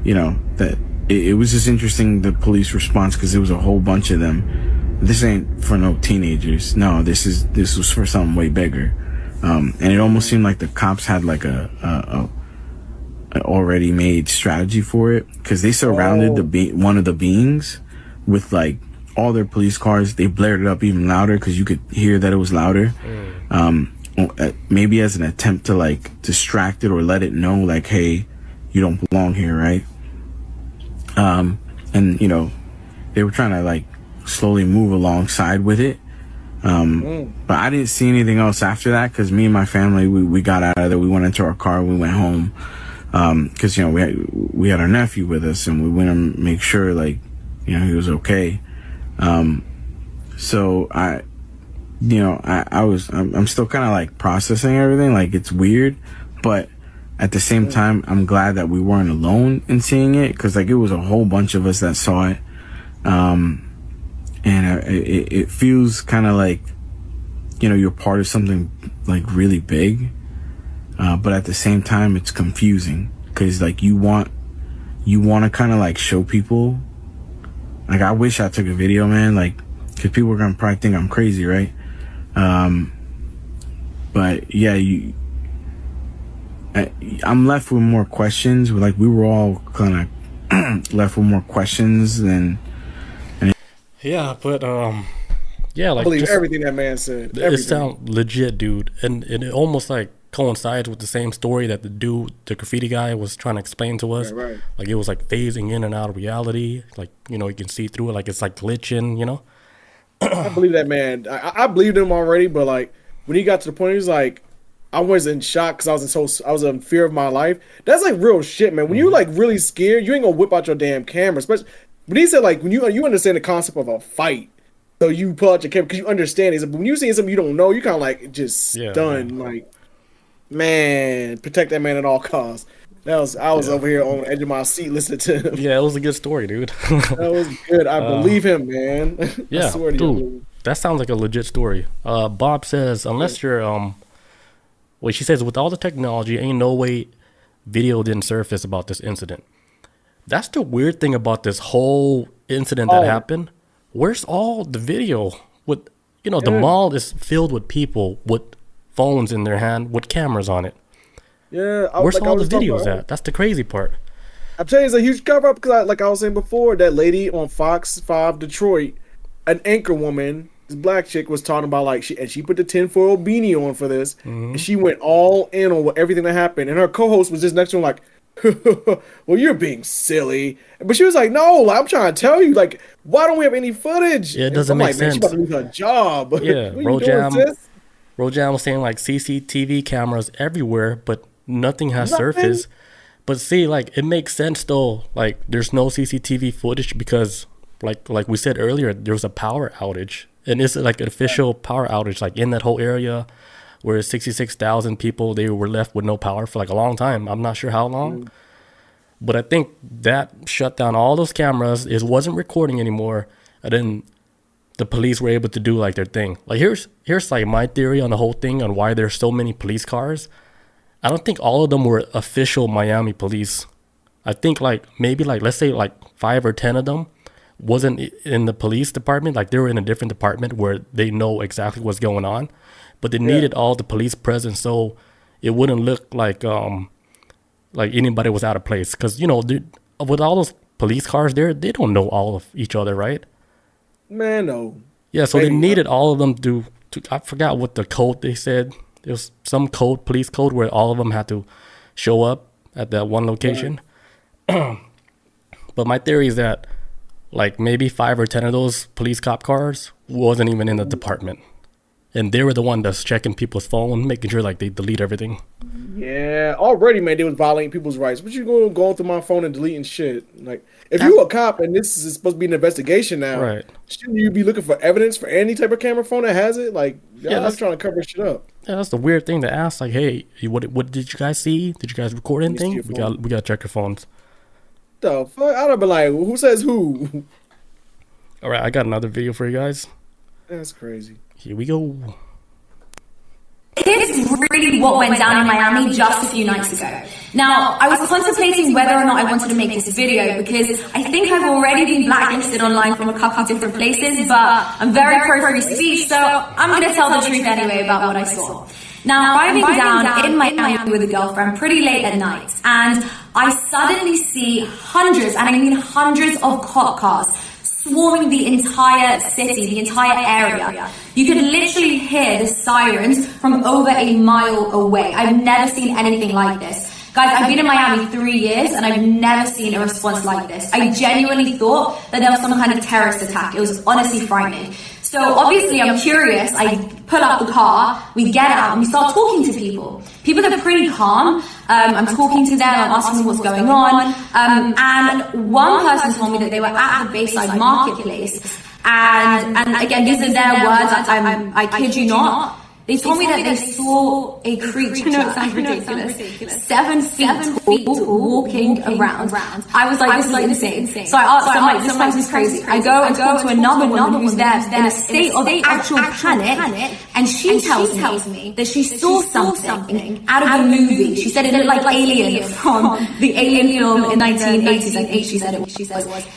you know, that it was just interesting, the police response, because it was a whole bunch of them. This ain't for no teenagers. No, this was for something way bigger. And it almost seemed like the cops had like a already made strategy for it, because they surrounded one of the beings with like all their police cars. They blared it up even louder, because you could hear that it was louder. Maybe as an attempt to like distract it or let it know like, hey, you don't belong here, right? And you know, they were trying to like slowly move alongside with it. But I didn't see anything else after that, because me and my family, we got out of there. We went into our car, we went home, because, you know, we had our nephew with us, and we went to make sure, like, you know, he was okay. So I'm still kind of like processing everything. Like, it's weird, but at the same time, I'm glad that we weren't alone in seeing it, because like it was a whole bunch of us that saw it. And it feels kind of like, you know, you're part of something like really big, but at the same time it's confusing, because like you want to kind of like show people. Like, I wish I took a video, man, like, because people are gonna probably think I'm crazy, right? But yeah, I'm left with more questions. Like, we were all kind of left with more questions than. Yeah, but yeah, like I believe just, everything that man said. it Everything. sounds legit, dude, and it almost like coincides with the same story that the graffiti guy was trying to explain to us. Right. Like it was like phasing in and out of reality. Like, you know, you can see through it. Like it's like glitching, you know? I believe that man. I believed him already, but like when he got to the point, he was like, I was in shock because I was in fear of my life. That's like real shit, man. When you're like really scared, you ain't gonna whip out your damn camera. Especially when he said like when you understand the concept of a fight, so you pull out your camera because you understand it. But when you see something you don't know, you kind of like just stunned. Like, man, protect that man at all costs. I was over here on the edge of my seat listening to him. Yeah, it was a good story, dude. That was good. I believe him, man. Yeah, I swear to dude, you. that sounds like a legit story. Bob says, unless you're well, she says with all the technology, ain't no way video didn't surface about this incident. That's the weird thing about this whole incident that happened. Where's all the video? With, you know, the mall is filled with people with phones in their hand with cameras on it. Yeah, where's all the videos at? That's the crazy part. I'm telling you, it's a huge cover up because, like I was saying before, that lady on Fox 5 Detroit, an anchor woman, this black chick was talking about like she put the tinfoil beanie on for this, and she went all in on everything that happened, and her co-host was just next to him like, well, you're being silly, but she was like, no, like, I'm trying to tell you, like, why don't we have any footage? Yeah, it doesn't make sense. Man, she about to lose her job. Yeah, Rojam was saying like CCTV cameras everywhere, but nothing has surfaced. But see, like, it makes sense though. Like, there's no CCTV footage because, like we said earlier, there was a power outage, and it's like an official power outage, like in that whole area where 66,000 people, they were left with no power for like a long time. I'm not sure how long, but I think that shut down all those cameras. It wasn't recording anymore, and then the police were able to do like their thing. Like here's like my theory on the whole thing on why there's so many police cars. I don't think all of them were official Miami police. I think like maybe like let's say like 5 or 10 of them wasn't in the police department. Like they were in a different department where they know exactly what's going on, but they needed all the police presence so it wouldn't look like anybody was out of place. Because, you know, with all those police cars there, they don't know all of each other, right? Man, no. Yeah, so they needed all of them to I forgot what the code they said. There was some code, police code, where all of them had to show up at that one location. Right. But my theory is that like maybe 5 or 10 of those police cop cars wasn't even in the department. And they were the one that's checking people's phone, making sure like they delete everything. Yeah, already, man, they was violating people's rights. What you going through my phone and deleting shit? Like, if you a cop and this is supposed to be an investigation now, right? Shouldn't you be looking for evidence for any type of camera phone that has it? Like, yeah, that's trying to cover shit up. Yeah, that's the weird thing to ask. Like, hey, what did you guys see? Did you guys record anything? We got to check your phones. The fuck? I'd be like, who says who? All right, I got another video for you guys. That's crazy. Here we go. Here's really what went down in Miami just a few nights ago. Now, I was contemplating whether or not I wanted to make this video because I think I've already been blacklisted online from a couple of different places, but I'm very pro-free speech, so I'm going to tell the truth anyway about what I saw. Now, I'm driving down in Miami with a girlfriend pretty late at night, and I suddenly see hundreds, and I mean hundreds of cop cars swarming the entire city, the entire area. You could literally hear the sirens from over a mile away. I've never seen anything like this. Guys, I've been in Miami 3 years and I've never seen a response like this. I genuinely thought that there was some kind of terrorist attack. It was honestly frightening. So obviously I'm curious. I pull up the car, we get out and we start talking to people. People are pretty calm. I'm talking to them, I'm asking them what's going on. And one person told me that they were at the Bayside Marketplace. And again, these are their words. I kid you not. They told me that they saw a creature, no, it sounds ridiculous, 7 feet tall, walking around. I was like, this is insane. So I asked them, like, this place is crazy. I go and talk to another woman who's there in a state of actual panic, and she tells me that she saw something out of a movie. She said it looked like Alien from the Alien film in 1980s, I think she said it was.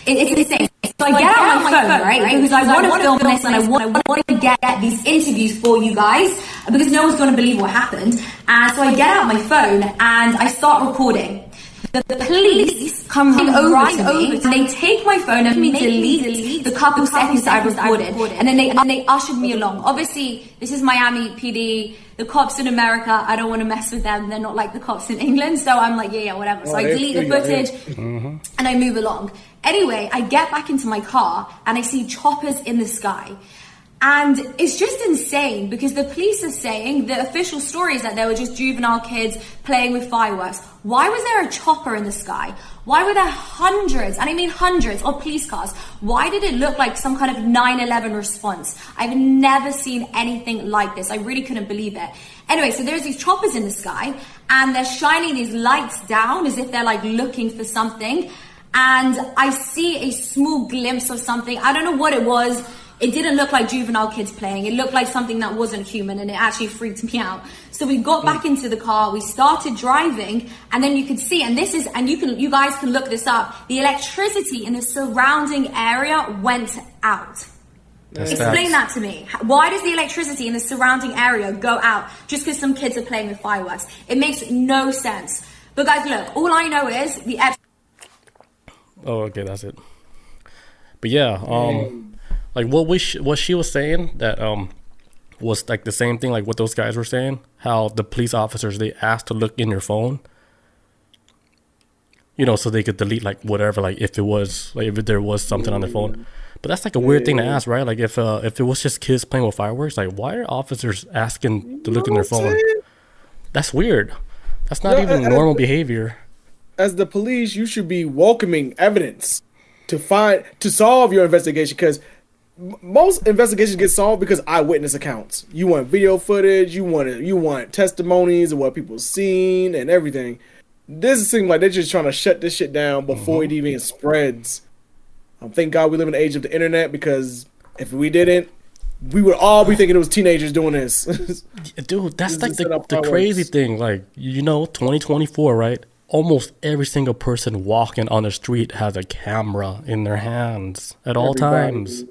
It's insane. So I get out my phone, right? Because I want to film this and I want to get these interviews for you guys because no one's going to believe what happened. And so I get out my phone and I start recording. The police come right over to me, and they take my phone and delete the couple seconds I recorded, and then they ushered me along. Obviously, this is Miami PD. The cops in America, I don't want to mess with them. They're not like the cops in England. So I'm like, yeah, whatever. So I delete the footage and I move along. Anyway, I get back into my car and I see choppers in the sky. And it's just insane because the police are saying the official story is that there were just juvenile kids playing with fireworks. Why was there a chopper in the sky? Why were there hundreds, and I mean hundreds, of police cars? Why did it look like some kind of 9/11 response? I've never seen anything like this. I really couldn't believe it. Anyway, so there's these choppers in the sky and they're shining these lights down as if they're like looking for something. And I see a small glimpse of something. I don't know what it was. It didn't look like juvenile kids playing. It looked like something that wasn't human, and it actually freaked me out. So we got back into the car, we started driving, and then you could see, and this is, and you guys can look this up, the electricity in the surrounding area went out. Explain that to me. Why does the electricity in the surrounding area go out just because some kids are playing with fireworks? It makes no sense. But guys, look, all I know is the Oh, okay, that's it. But yeah, like what she was saying that was like the same thing like what those guys were saying, how the police officers, they asked to look in your phone, you know, so they could delete like whatever, like if it was like if there was something on their phone. But that's like a weird thing to ask, right? Like if it was just kids playing with fireworks, like why are officers asking to look in their phone? That's weird. That's not even normal behavior. As the police, you should be welcoming evidence to solve your investigation, because most investigations get solved because eyewitness accounts. You want video footage, you want testimonies of what people seen and everything. This seems like they're just trying to shut this shit down before it even spreads. Thank God we live in the age of the internet, because if we didn't, we would all be thinking it was teenagers doing this. Dude, that's like the crazy thing. Like, you know, 2024, right? Almost every single person walking on the street has a camera in their hands at all times.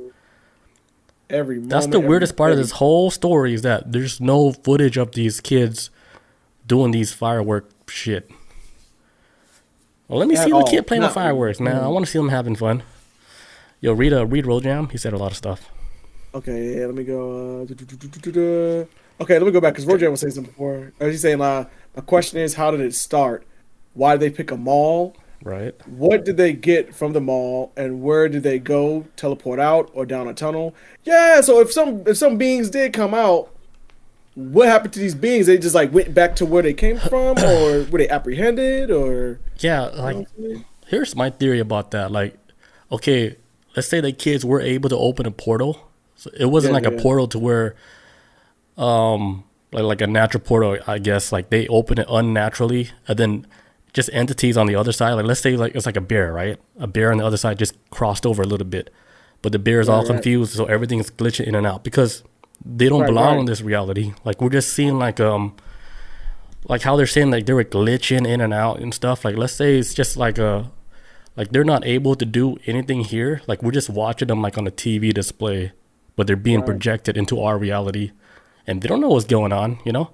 Every moment, that's the weirdest part of this whole story, is that there's no footage of these kids doing these firework shit. Well, let me see the kid playing with fireworks, man. I want to see them having fun. Yo, read Roll Jam. He said a lot of stuff. Okay, yeah, let me go. Okay, let me go back, because Roll Jam was saying something before. He's saying, my question is, how did it start? Why did they pick a mall? Right. What did they get from the mall, and where did they go? Teleport out or down a tunnel? Yeah. So if some beings did come out, what happened to these beings? They just like went back to where they came from, or were they apprehended, or? Yeah. Like, here's my theory about that. Like, okay, let's say the kids were able to open a portal. So it wasn't a portal to where, like a natural portal, I guess. Like they open it unnaturally, and then just entities on the other side. Like let's say like it's like a bear, right? A bear on the other side just crossed over a little bit, but the bear is all confused, so everything is glitching in and out because they don't belong in this reality. Like we're just seeing like how they're saying like they were glitching in and out and stuff. Like let's say it's just like they're not able to do anything here. Like we're just watching them like on a TV display, but they're being projected into our reality, and they don't know what's going on, you know?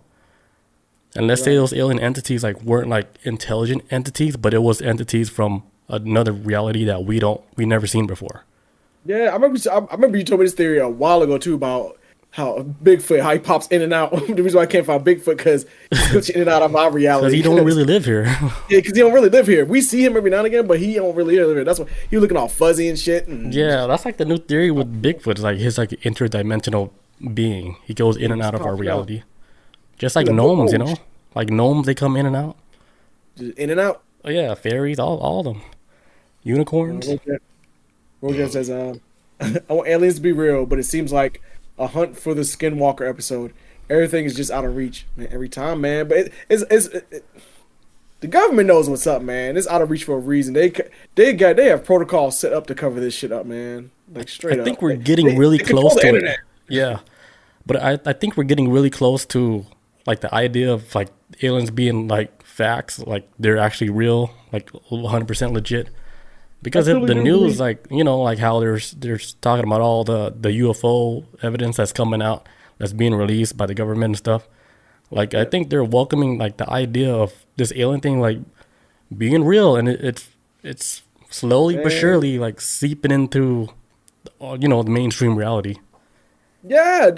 And let's say those alien entities like weren't like intelligent entities, but it was entities from another reality that we never seen before. Yeah, I remember you told me this theory a while ago too, about how Bigfoot, how he pops in and out. The reason why I can't find Bigfoot, because he's glitching in and out of our reality. Because he don't really live here. Yeah, because he don't really live here. We see him every now and again, but he don't really live here. That's why he was looking all fuzzy and shit. And yeah, that's like the new theory with Bigfoot. It's like his like interdimensional being. He goes in and out of our reality. Just like gnomes, you know? Like gnomes, they come in and out. Just in and out? Oh yeah, fairies, all of them. Unicorns. Roger says, I want aliens to be real, but it seems like a hunt for the Skinwalker episode. Everything is just out of reach, man, every time, man. But the government knows what's up, man. It's out of reach for a reason. They have protocols set up to cover this shit up, man. Like straight up. I think we're getting really close to it. Yeah. But I think we're getting really close to like the idea of like aliens being like facts, like they're actually real, like 100% legit. Because if the news, like, you know, like how they're talking about all the UFO evidence that's coming out, that's being released by the government and stuff. Like, I think they're welcoming like the idea of this alien thing, like being real, and it's slowly but surely like seeping into, the mainstream reality. Yeah,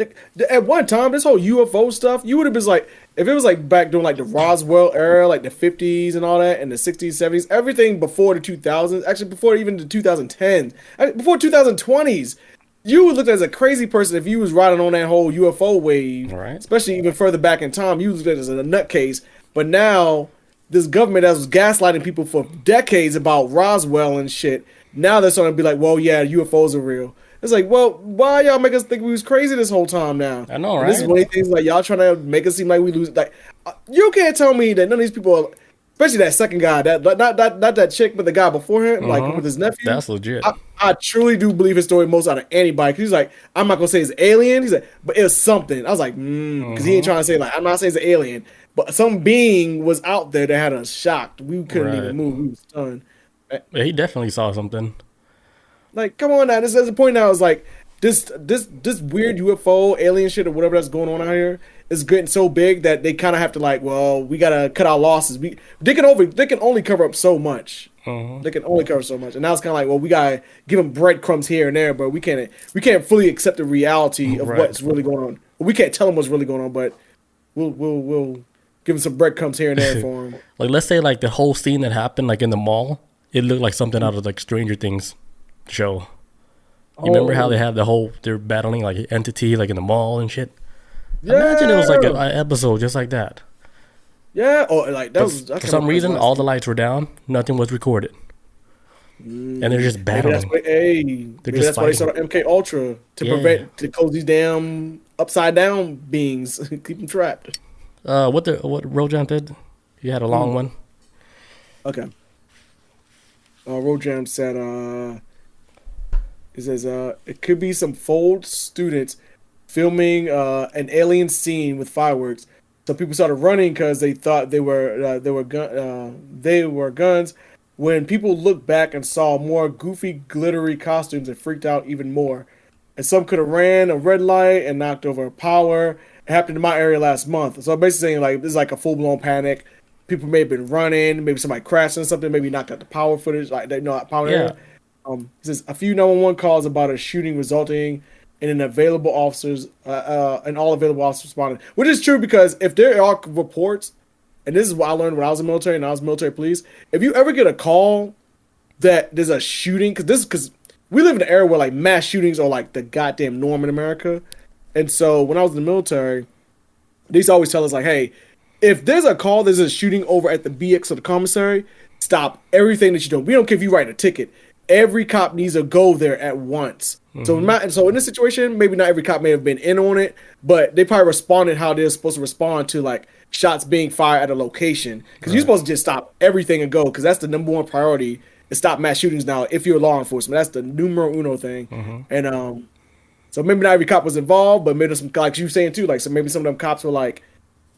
at one time, this whole UFO stuff, you would have been like, if it was like back during like the Roswell era, like the 50s and all that, and the 60s, 70s, everything before the 2000s, actually before even the 2010s, before 2020s, you would look as a crazy person if you was riding on that whole UFO wave, Right. especially even further back in time. You was looked at as a nutcase. But now, this government that was gaslighting people for decades about Roswell and shit, now they're starting to be like, well, yeah, UFOs are real. It's like, well, why y'all make us think we was crazy this whole time now? I know, And this is right? one of the things like y'all trying to make us seem like we lose. Like, you can't tell me that none of these people, especially that second guy, that not that chick, but the guy before him, like with his nephew. That's legit. I truly do believe his story most out of anybody. 'Cause he's like, I'm not gonna say it's alien. He's like, but it's something. I was like, because he ain't trying to say like, I'm not saying it's an alien, but some being was out there that had us shocked. We couldn't Right. even move. We was stunned. Yeah, he definitely saw something. Like, come on now. This is the point now. Is like this weird UFO alien shit or whatever that's going on out here is getting so big that they kind of have to like, well, we gotta cut our losses. They can only cover up so much. They can only cover so much, and now it's kind of like, well, we gotta give them breadcrumbs here and there, but we can't fully accept the reality of Right. what's really going on. We can't tell them what's really going on, but we'll give them some breadcrumbs here and there for them. Like, let's say like the whole scene that happened like in the mall, it looked like something out of like Stranger Things show. You remember how they had they're battling like entity like in the mall and shit. Imagine it was like an episode just like that. Yeah, or like that was For some reason, all the lights were down, nothing was recorded, and they're just Maybe battling. that's why, maybe just that's why they fighting. started MK Ultra to close these damn upside down beings, keep them trapped. What Rojan did? He had a long one. Okay. Rojam said, it says, it could be some fold students filming an alien scene with fireworks. So people started running because they thought they were guns. When people looked back and saw more goofy, glittery costumes, and freaked out even more. And some could have ran a red light and knocked over a power. It happened in my area last month. So I'm basically saying like this is like a full blown panic. People may have been running, maybe somebody crashed or something, maybe knocked out the power footage, like they know power Yeah. area. It says a few 911 calls about a shooting resulting in all available officers responded, which is true because if there are reports, and this is what I learned when I was in the military and I was military police, if you ever get a call that there's a shooting, because we live in an era where like mass shootings are like the goddamn norm in America, and so when I was in the military, they used to always tell us like, hey, if there's a call, there's a shooting over at the BX or the commissary, stop everything that you're doing. We don't care if you write a ticket. Every cop needs to go there at once. So in this situation, maybe not every cop may have been in on it, but they probably responded how they're supposed to respond to like shots being fired at a location. Because you're supposed to just stop everything and go, because that's the number one priority is stop mass shootings now. If you're law enforcement, that's the numero uno thing. And so maybe not every cop was involved, but maybe some, like you were saying too, like so maybe some of them cops were like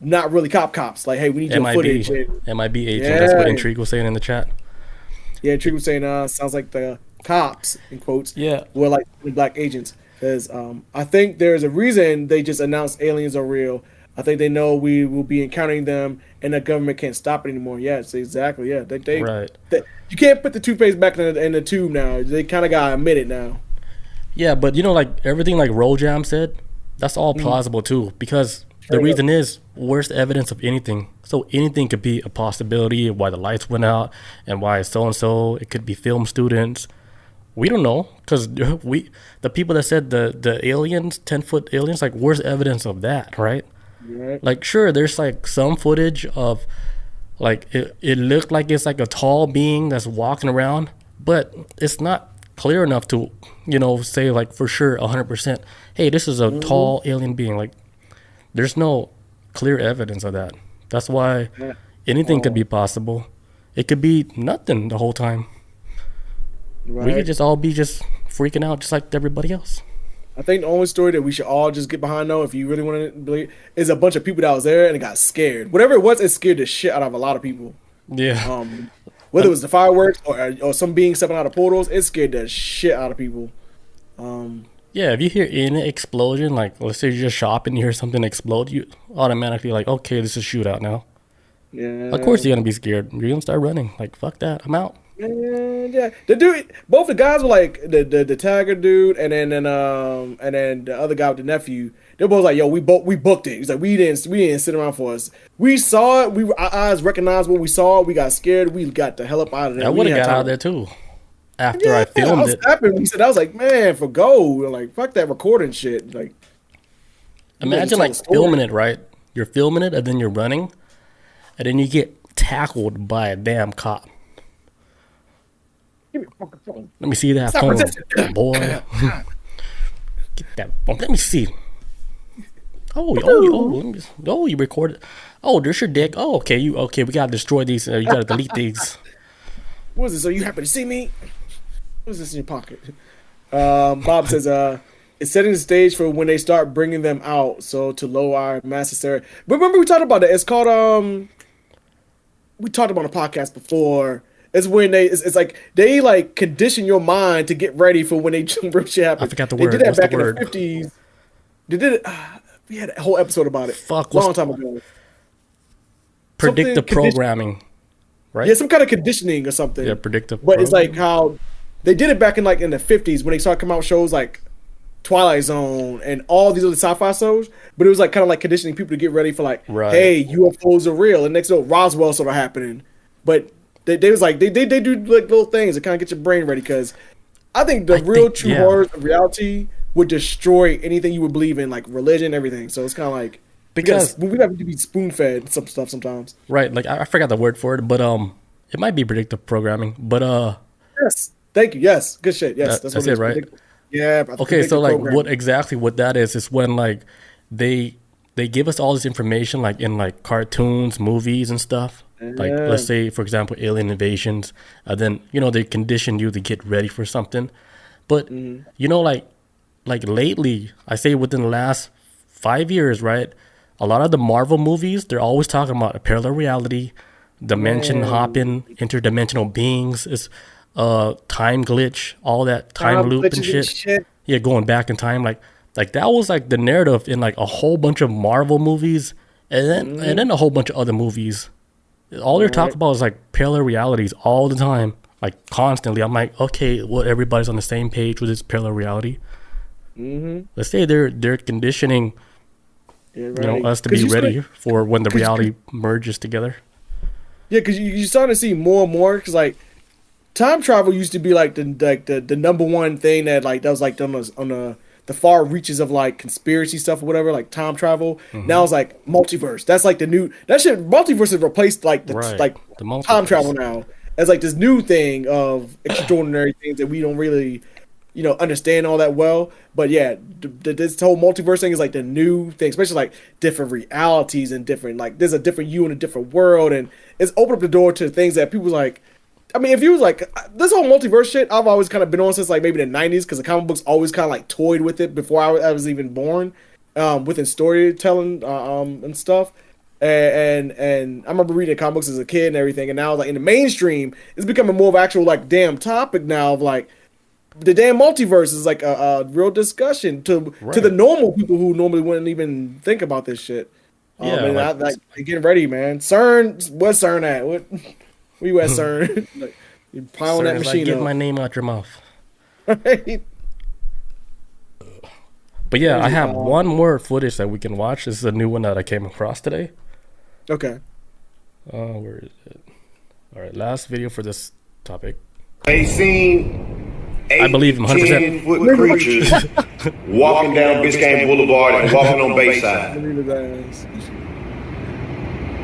not really cops. Like, hey, we need your footage. MIB agent. That's what Intrigue was saying in the chat. Yeah, Trick was saying, sounds like the cops, in quotes, were like black agents. Because I think there's a reason they just announced aliens are real. I think they know we will be encountering them and the government can't stop it anymore. Yes, exactly. Yeah, Right. You can't put the toothpaste back in the tube now. They kind of got to admit it now. Yeah, but like everything like Rojam said, that's all plausible too. Because the reason is, where's the evidence of anything? So anything could be a possibility of why the lights went out and why so-and-so. It could be film students. We don't know because the people that said the aliens, 10-foot aliens, like where's evidence of that, right? Right. Like sure, there's like some footage of like it looked like it's like a tall being that's walking around, but it's not clear enough to say like for sure 100%. Hey, this is a tall alien being. Like there's no clear evidence of that. That's why anything could be possible. It could be nothing the whole time. Right. We could just all be just freaking out just like everybody else. I think the only story that we should all just get behind, though, if you really want to believe, is a bunch of people that was there and it got scared. Whatever it was, it scared the shit out of a lot of people. Yeah. Whether it was the fireworks or some being stepping out of portals, it scared the shit out of people. Yeah, if you hear any explosion, like let's say you're just shopping, you hear something explode, you automatically like, okay, this is shootout now. Yeah. Of course you're gonna be scared. You're gonna start running. Like, fuck that. I'm out. Yeah. The dude, both the guys were like the tagger dude, and then the other guy with the nephew. They're both like, yo, we booked it. He's like, we didn't sit around for us. We saw it. Our eyes recognized what we saw. We got scared. We got the hell up out of there. I would have got out of there too. After I filmed it. I was like, man, for gold. Like, fuck that recording shit. Like, imagine like filming it, right? You're filming it and then you're running, and then you get tackled by a damn cop. Give me a fucking phone. Let me see that phone, boy. Get that phone. Let me see. Oh, you recorded. Oh, there's your dick. Oh, okay, we gotta destroy these. You gotta delete these. What is this? So you happen to see me? What's this in your pocket? Bob says, it's setting the stage for when they start bringing them out. So to lower our mass hysteria. But remember we talked about that. It's called we talked about a podcast before. It's when it's like they like condition your mind to get ready for when they real shit happens. I forgot the word. They did that What's back the in word? the 50s. They did it. We had a whole episode about it. Long time ago. Predictive programming, right? Yeah, some kind of conditioning or something. Yeah, predictive. But it's like how they did it back in like in the 50s when they started coming out with shows like Twilight Zone and all these other sci-fi shows. But it was like kind of like conditioning people to get ready for like, hey, UFOs are real. And next Roswell started happening. But they was like they do like little things to kind of get your brain ready, because I think the true horrors of reality would destroy anything you would believe in, like religion, everything. So it's kind of like because we have to be spoon fed some stuff sometimes. Right, like I forgot the word for it, but it might be predictive programming. But yes, thank you. Yes, good shit. Yes, that's it, right? Yeah. Okay, so like what that is when like they give us all this information like in like cartoons, movies, and stuff. Like let's say for example alien invasions, and then they condition you to get ready for something. But like lately, I say within the last 5 years, right? A lot of the Marvel movies, they're always talking about a parallel reality, dimension hopping, interdimensional beings, is time glitch, all that time loop and shit. Yeah, going back in time, like that was like the narrative in like a whole bunch of Marvel movies, and then a whole bunch of other movies. All they're talking about is like parallel realities all the time, like constantly. I'm like, okay, everybody's on the same page with this parallel reality. Let's say they're conditioning, us to be ready for when the reality merges together. Yeah, because you're starting to see more and more. Because like time travel used to be like the number one thing that was like on the far reaches of like conspiracy stuff or whatever, like time travel. Now it's like multiverse. That's like the new multiverse has replaced like the time travel now as like this new thing of extraordinary things that we don't really understand all that well. But yeah, this whole multiverse thing is like the new thing, especially like different realities and different, like there's a different you in a different world, and it's opened up the door to things that people like. I mean, if you was like this whole multiverse shit, I've always kind of been on since like maybe the 90s, because the comic books always kind of like toyed with it before I was even born, within storytelling and stuff. And I remember reading comic books as a kid and everything, and now like in the mainstream, it's becoming more of an actual like damn topic now of like. The damn multiverse is like a real discussion to the normal people who normally wouldn't even think about this shit. Like getting ready, man. CERN, where's CERN at? Where you at, CERN? Like, you piling that machine get up. my name out your mouth. Right? But yeah, I have one more footage that we can watch. This is a new one that I came across today. Okay. Where is it? All right, last video for this topic. They seen I believe him 100%. Foot creatures walking down Biscayne Boulevard and walking on Bayside.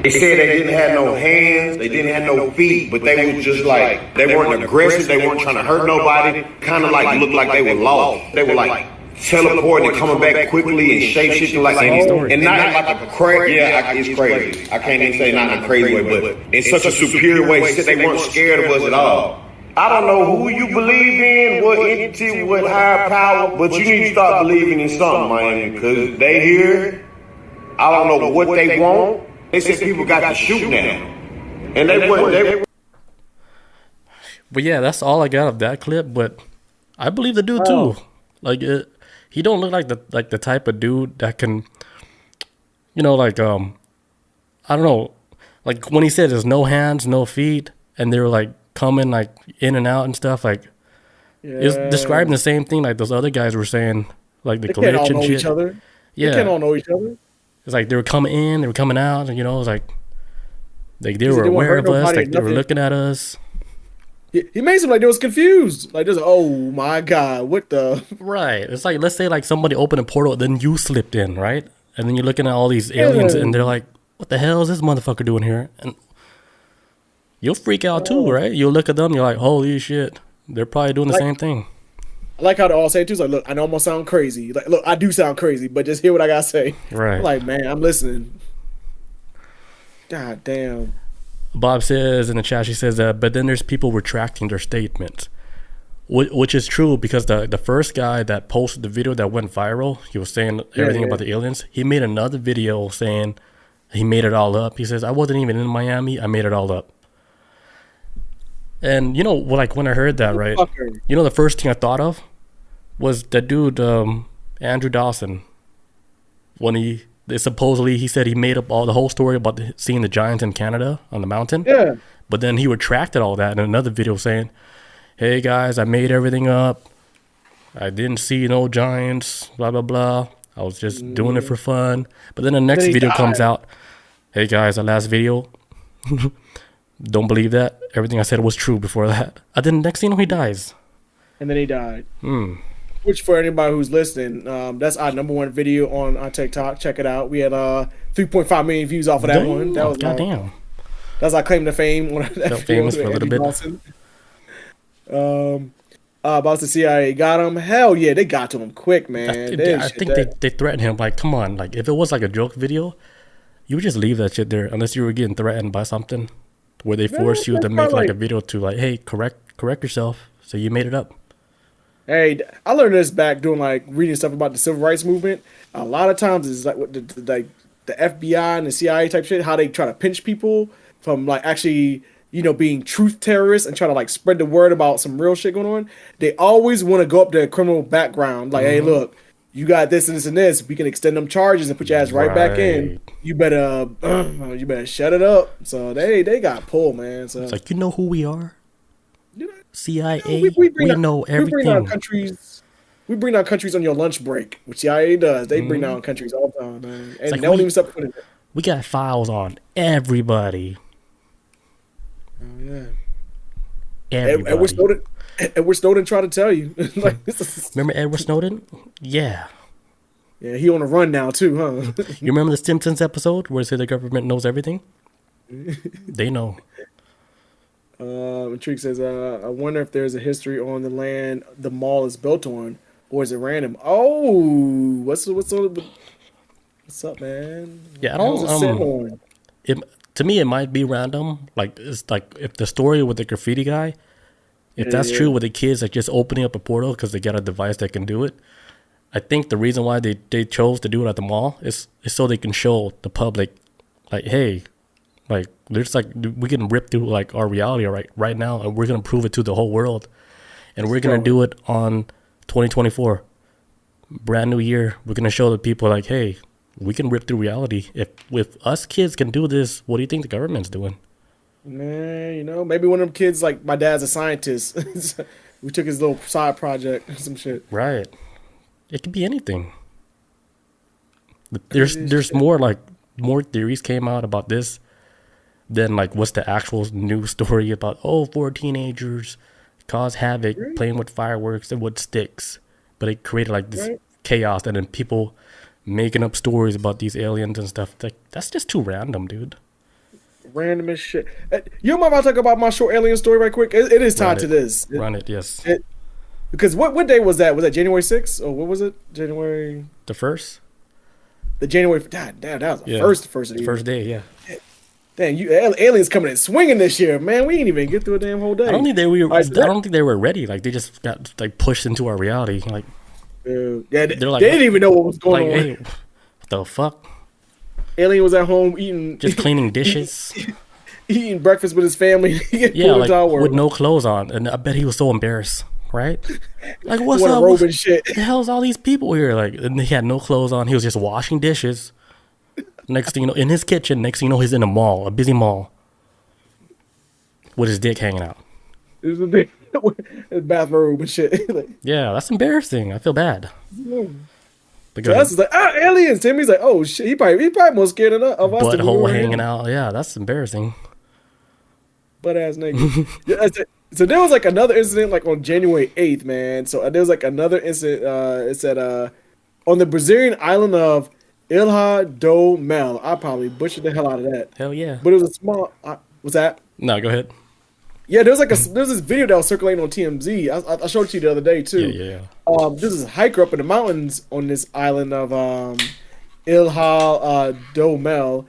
They said they didn't have no hands, they didn't have no feet, but they were just like, they weren't aggressive, they weren't trying to hurt nobody, kind of like looked like they were lost. They were like teleporting and coming back quickly and shape-shifting like, and not like a crazy, it's crazy. I can't even say not in a crazy way, but in such a superior way, they weren't scared of us at all. I don't know who you believe in, what entity, what higher power, but you need to start believing in something, man, because they here, I don't know what they want. They said people got to shoot now. And they wouldn't. But yeah, that's all I got of that clip, but I believe the dude too. Like he don't look like the type of dude that can I don't know. Like when he said there's no hands, no feet, and they were like coming like in and out and stuff. Like it's describing the same thing like those other guys were saying, like the They can't all glitch and know shit. each other. Yeah, They can't all know each other. it's like they were coming in, they were coming out, and you know, it was like they said were they won't aware hurt of us, nobody like or they were nothing. looking at us. He made them like they was confused. Like, oh my God, what the? Right. It's like, let's say like somebody opened a portal, then you slipped in, right? And then you're looking at all these aliens, and they're like, "What the hell is this motherfucker doing here?" And you'll freak out too, right? You'll look at them, you're like, "Holy shit!" They're probably doing the same thing. I like how they all say it too. It's like, look, I know I'm gonna sound crazy. Like, look, I do sound crazy, but just hear what I gotta say. Right. I'm like, man, I'm listening. God damn. Bob says in the chat, she says, but then there's people retracting their statements, which is true because the first guy that posted the video that went viral, he was saying everything about the aliens. He made another video saying he made it all up. He says, I wasn't even in Miami. I made it all up. And you know, like when I heard that, right? You know, the first thing I thought of was that dude, Andrew Dawson, when supposedly he said he made up the whole story about seeing the giants in Canada on the mountain. Yeah. But then he retracted all that in another video saying, hey guys, I made everything up. I didn't see no giants, blah, blah, blah. I was just doing it for fun. But then the next video comes out. Hey guys, the last video. Don't believe that. Everything I said was true before that. And then next thing you know, he dies. And then he died. Which, for anybody who's listening, that's our #1 video on TikTok. Check it out. We had 3.5 million views off of that one. That was goddamn. That's our claim to fame. Felt famous for a little bit. About the CIA got him. Hell yeah, they got to him quick, man. I think they threatened him. Like, come on. Like, if it was like a joke video, you would just leave that shit there unless you were getting threatened by something where they force you to make like a video to like, hey, correct yourself. So you made it up. Hey, I learned this back doing like reading stuff about the civil rights movement. A lot of times it's like what the FBI and the CIA type shit, how they try to pinch people from like actually, you know, being truth terrorists and try to like spread the word about some real shit going on. They always want to go up their criminal background. Like, hey, look, you got this and this and this. We can extend them charges and put your ass right back in. You better shut it up. So they got pulled, man. So it's like, you know who we are? CIA. We know everything. We bring down countries on your lunch break, which CIA does. They bring down countries all the time, man. And like they don't even stop putting it. We got files on everybody. Oh, yeah. Everybody. Edward Snowden tried to tell you. Like, remember Edward Snowden? Yeah. Yeah, he on the run now too, huh? You remember the Simpsons episode where it said the government knows everything? They know. Intrigue says, I wonder if there's a history on the land the mall is built on, or is it random? Oh, what's up, man? Yeah, I don't. To me, it might be random. Like it's like if the story with the graffiti guy, if that's true with the kids like just opening up a portal because they got a device that can do it. I think the reason why they chose to do it at the mall is so they can show the public, like, hey, like there's like we can rip through like our reality right now, and we're gonna prove it to the whole world, and we're gonna do it on 2024, brand new year. We're gonna show the people like, hey, we can rip through reality. If us kids can do this, what do you think the government's doing? Man, you know, maybe one of them kids like my dad's a scientist. We took his little side project or some shit. Right. It could be anything. There's more theories came out about this than like what's the actual news story about. 4 teenagers caused havoc playing with fireworks and wood sticks, but it created like this chaos, and then people making up stories about these aliens and stuff. Like that's just too random, dude. Random as shit. You mind if I talk about my short alien story right quick? It is tied to this. Run it, yes. Because what day was that? Was that January 6th? Or what was it? January... The 1st? The January... God damn, that was the first of the year. First day, yeah. Damn, aliens coming in swinging this year, man. We ain't even get through a damn whole day. I don't think they were ready. Like, they just got like pushed into our reality. Like, yeah, they didn't even know what was going on. Hey, what the fuck? Alien was at home eating... Just cleaning dishes. Eating breakfast with his family. Yeah, like, with no clothes on. And I bet he was so embarrassed. Right? Like, what's up? What the hell's all these people here? Like, and he had no clothes on. He was just washing dishes. Next thing you know, in his kitchen. Next thing you know, he's in a mall, a busy mall, with his dick hanging out. It was a big his bathroom and shit. Like, Yeah, that's embarrassing. I feel bad. so Because that's like aliens. Timmy's like, oh shit. He probably more scared of us. than we butthole were hanging him. out. Yeah, that's embarrassing. Butt ass nigga. Yeah, so there was like another incident like on January 8th, man. So there was like another incident. It said on the Brazilian island of Ilha do Mel. I probably butchered the hell out of that. Hell yeah. But it was a small. What's that? No, go ahead. Yeah, there was this video that was circulating on TMZ. I showed it to you the other day too. Yeah. This is a hiker up in the mountains on this island of Ilha do Mel,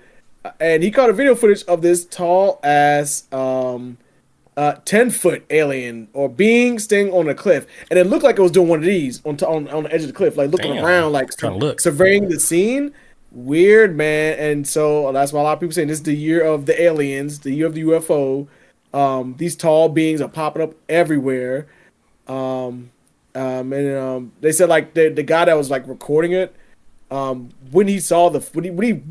and he caught a video footage of this tall ass 10-foot alien or being staying on a cliff, and it looked like it was doing one of these on the edge of the cliff, like looking around, like trying to look, surveying the scene. Weird, man. And so that's why a lot of people saying this is the year of the aliens, the year of the UFO. These tall beings are popping up everywhere. They said like the guy that was like recording it, when he saw when he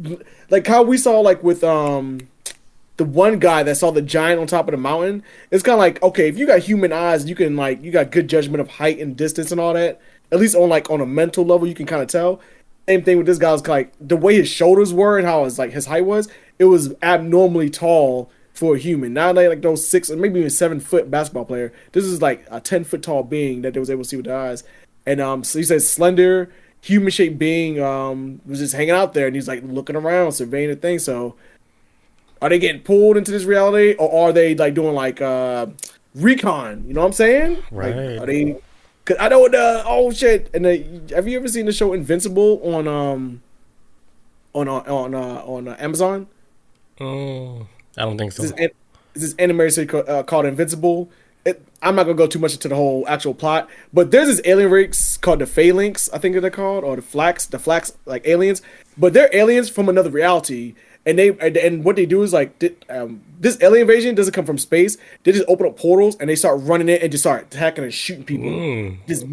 like how we saw like with the one guy that saw the giant on top of the mountain, it's kind of like, okay, if you got human eyes, you can like, you got good judgment of height and distance and all that, at least on a mental level, you can kind of tell. Same thing with this guy, was like the way his shoulders were and how his height was, it was abnormally tall for a human. Not like those 6 or maybe even 7-foot basketball player. This is like a 10-foot tall being that they was able to see with their eyes. And so he says slender, human shaped being was just hanging out there, and he's like looking around, surveying the thing. So are they getting pulled into this reality, or are they like doing like recon? You know what I'm saying? Right. Like, are they? Cause I know oh shit. And have you ever seen the show Invincible on Amazon? Oh, I don't think so. This is animated series called Invincible. I'm not gonna go too much into the whole actual plot, but there's this alien race called the Phalanx, I think they're called, or the Flax like aliens, but they're aliens from another reality. And what they do is like this alien invasion doesn't come from space. They just open up portals and they start running in and just start attacking and shooting people. Just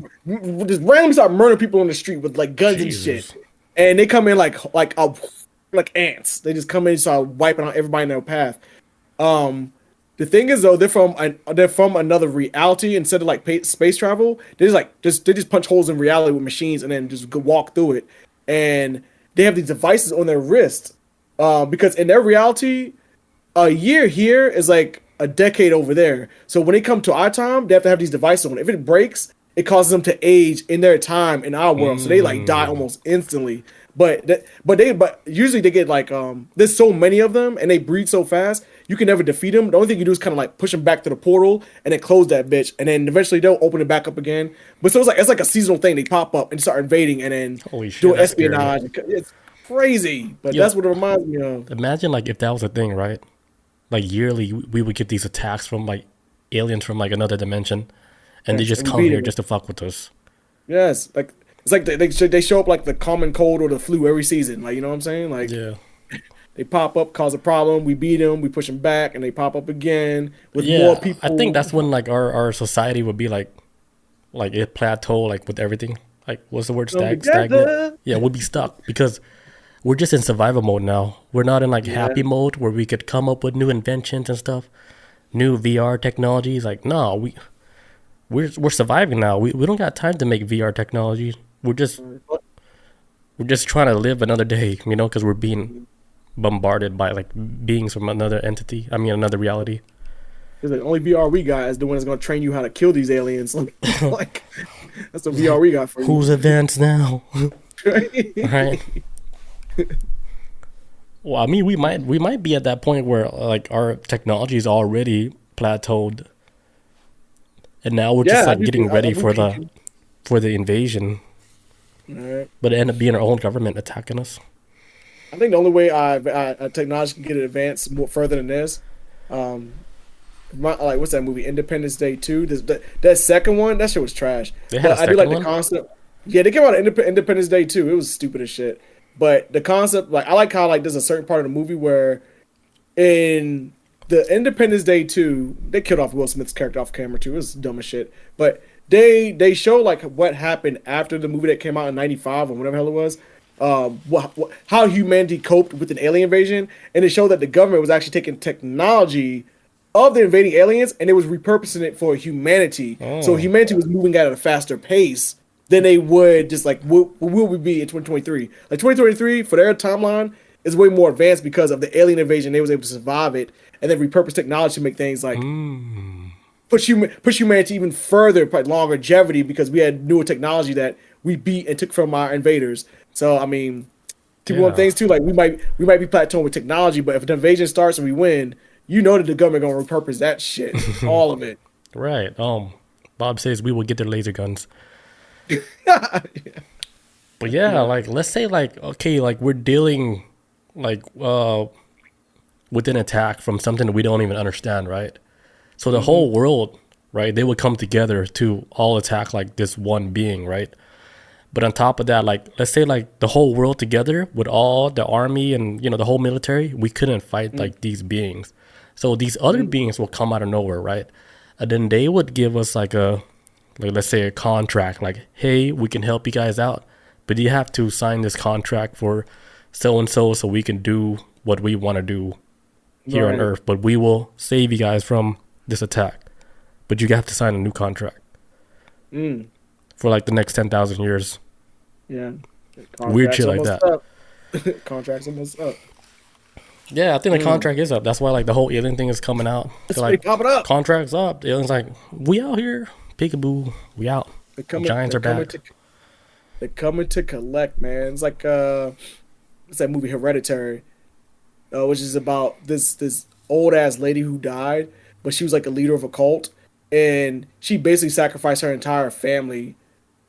randomly start murdering people on the street with like guns and shit. And they come in like like ants. They just come in and start wiping out everybody in their path. The thing is though, they're from another reality. Instead of like space travel, they just punch holes in reality with machines and then just go walk through it. And they have these devices on their wrist. Because in their reality, a year here is like a decade over there. So when they come to our time, they have to have these devices on. If it breaks, it causes them to age in their time in our world. So they like die almost instantly. But usually they get like there's so many of them and they breed so fast, you can never defeat them. The only thing you do is kind of like push them back to the portal and then close that bitch, and then eventually they'll open it back up again. But so it's like a seasonal thing. They pop up and start invading and then do espionage. It's crazy, but that's what it reminds me of. Imagine like if that was a thing, right? Like yearly, we would get these attacks from like aliens from like another dimension, and they just come here just to fuck with us. Yes, like it's like they show up like the common cold or the flu every season. Like, you know what I'm saying? Like, yeah, they pop up, cause a problem, we beat them, we push them back, and they pop up again with more people. I think that's when like our society would be like it plateau, like with everything. Like, what's the word? Stagnant. Yeah, we'd be stuck because we're just in survival mode now. We're not in like happy mode where we could come up with new inventions and stuff, new VR technologies. Like, no, we're surviving now. We don't got time to make VR technology. We're just trying to live another day, you know, because we're being bombarded by like beings from another entity. I mean, another reality. Because the only VR we got is the one that's going to train you how to kill these aliens. Like, that's the VR we got for you. Who's advanced now? Right. Well, I mean, we might be at that point where like our technology is already plateaued, and now we're just like getting ready for the invasion. Right. But it ended up being our own government attacking us. I think the only way technology can get advanced more further than this, like what's that movie, Independence Day 2? That second one, that shit was trash. They had a second one? The concept. Yeah, they came out of Independence Day 2. It was stupid as shit. But the concept, like, I like how like there's a certain part of the movie where in the Independence Day 2, they killed off Will Smith's character off camera too. It was dumb as shit. But they show like what happened after the movie that came out in '95 or whatever the hell it was. how humanity coped with an alien invasion, and it showed that the government was actually taking technology of the invading aliens and it was repurposing it for humanity. So humanity was moving at a faster pace than they would just like will we be in 2023. Like 2023 for their timeline is way more advanced because of the alien invasion. They was able to survive it and then repurpose technology to make things like push humanity even further, probably longevity, because we had newer technology that we beat and took from our invaders. So I mean, one things too, like we might be plateauing with technology, but if the invasion starts and we win, you know that the government gonna repurpose that shit, all of it. Right. Bob says we will get their laser guns. But yeah, like let's say like okay, like we're dealing like with an attack from something that we don't even understand, right? So the whole world, right, they would come together to all attack like this one being, right? But on top of that, like let's say like the whole world together with all the army and the whole military, we couldn't fight like these beings. So these other beings will come out of nowhere, right? And then they would give us like let's say a contract, like, hey, we can help you guys out, but you have to sign this contract for so we can do what we want to do here on Earth, but we will save you guys from this attack. But you have to sign a new contract for like the next 10,000 years. Yeah. Weird shit like that. Contract's almost up. Yeah, I think the contract is up. That's why like the whole alien thing is coming out. It's like popping up. Contract's up. The alien's like, we out here. Peekaboo. We out. Giants are back. They're coming to collect, man. It's like what's that movie Hereditary? Which is about this old ass lady who died, but she was like a leader of a cult, and she basically sacrificed her entire family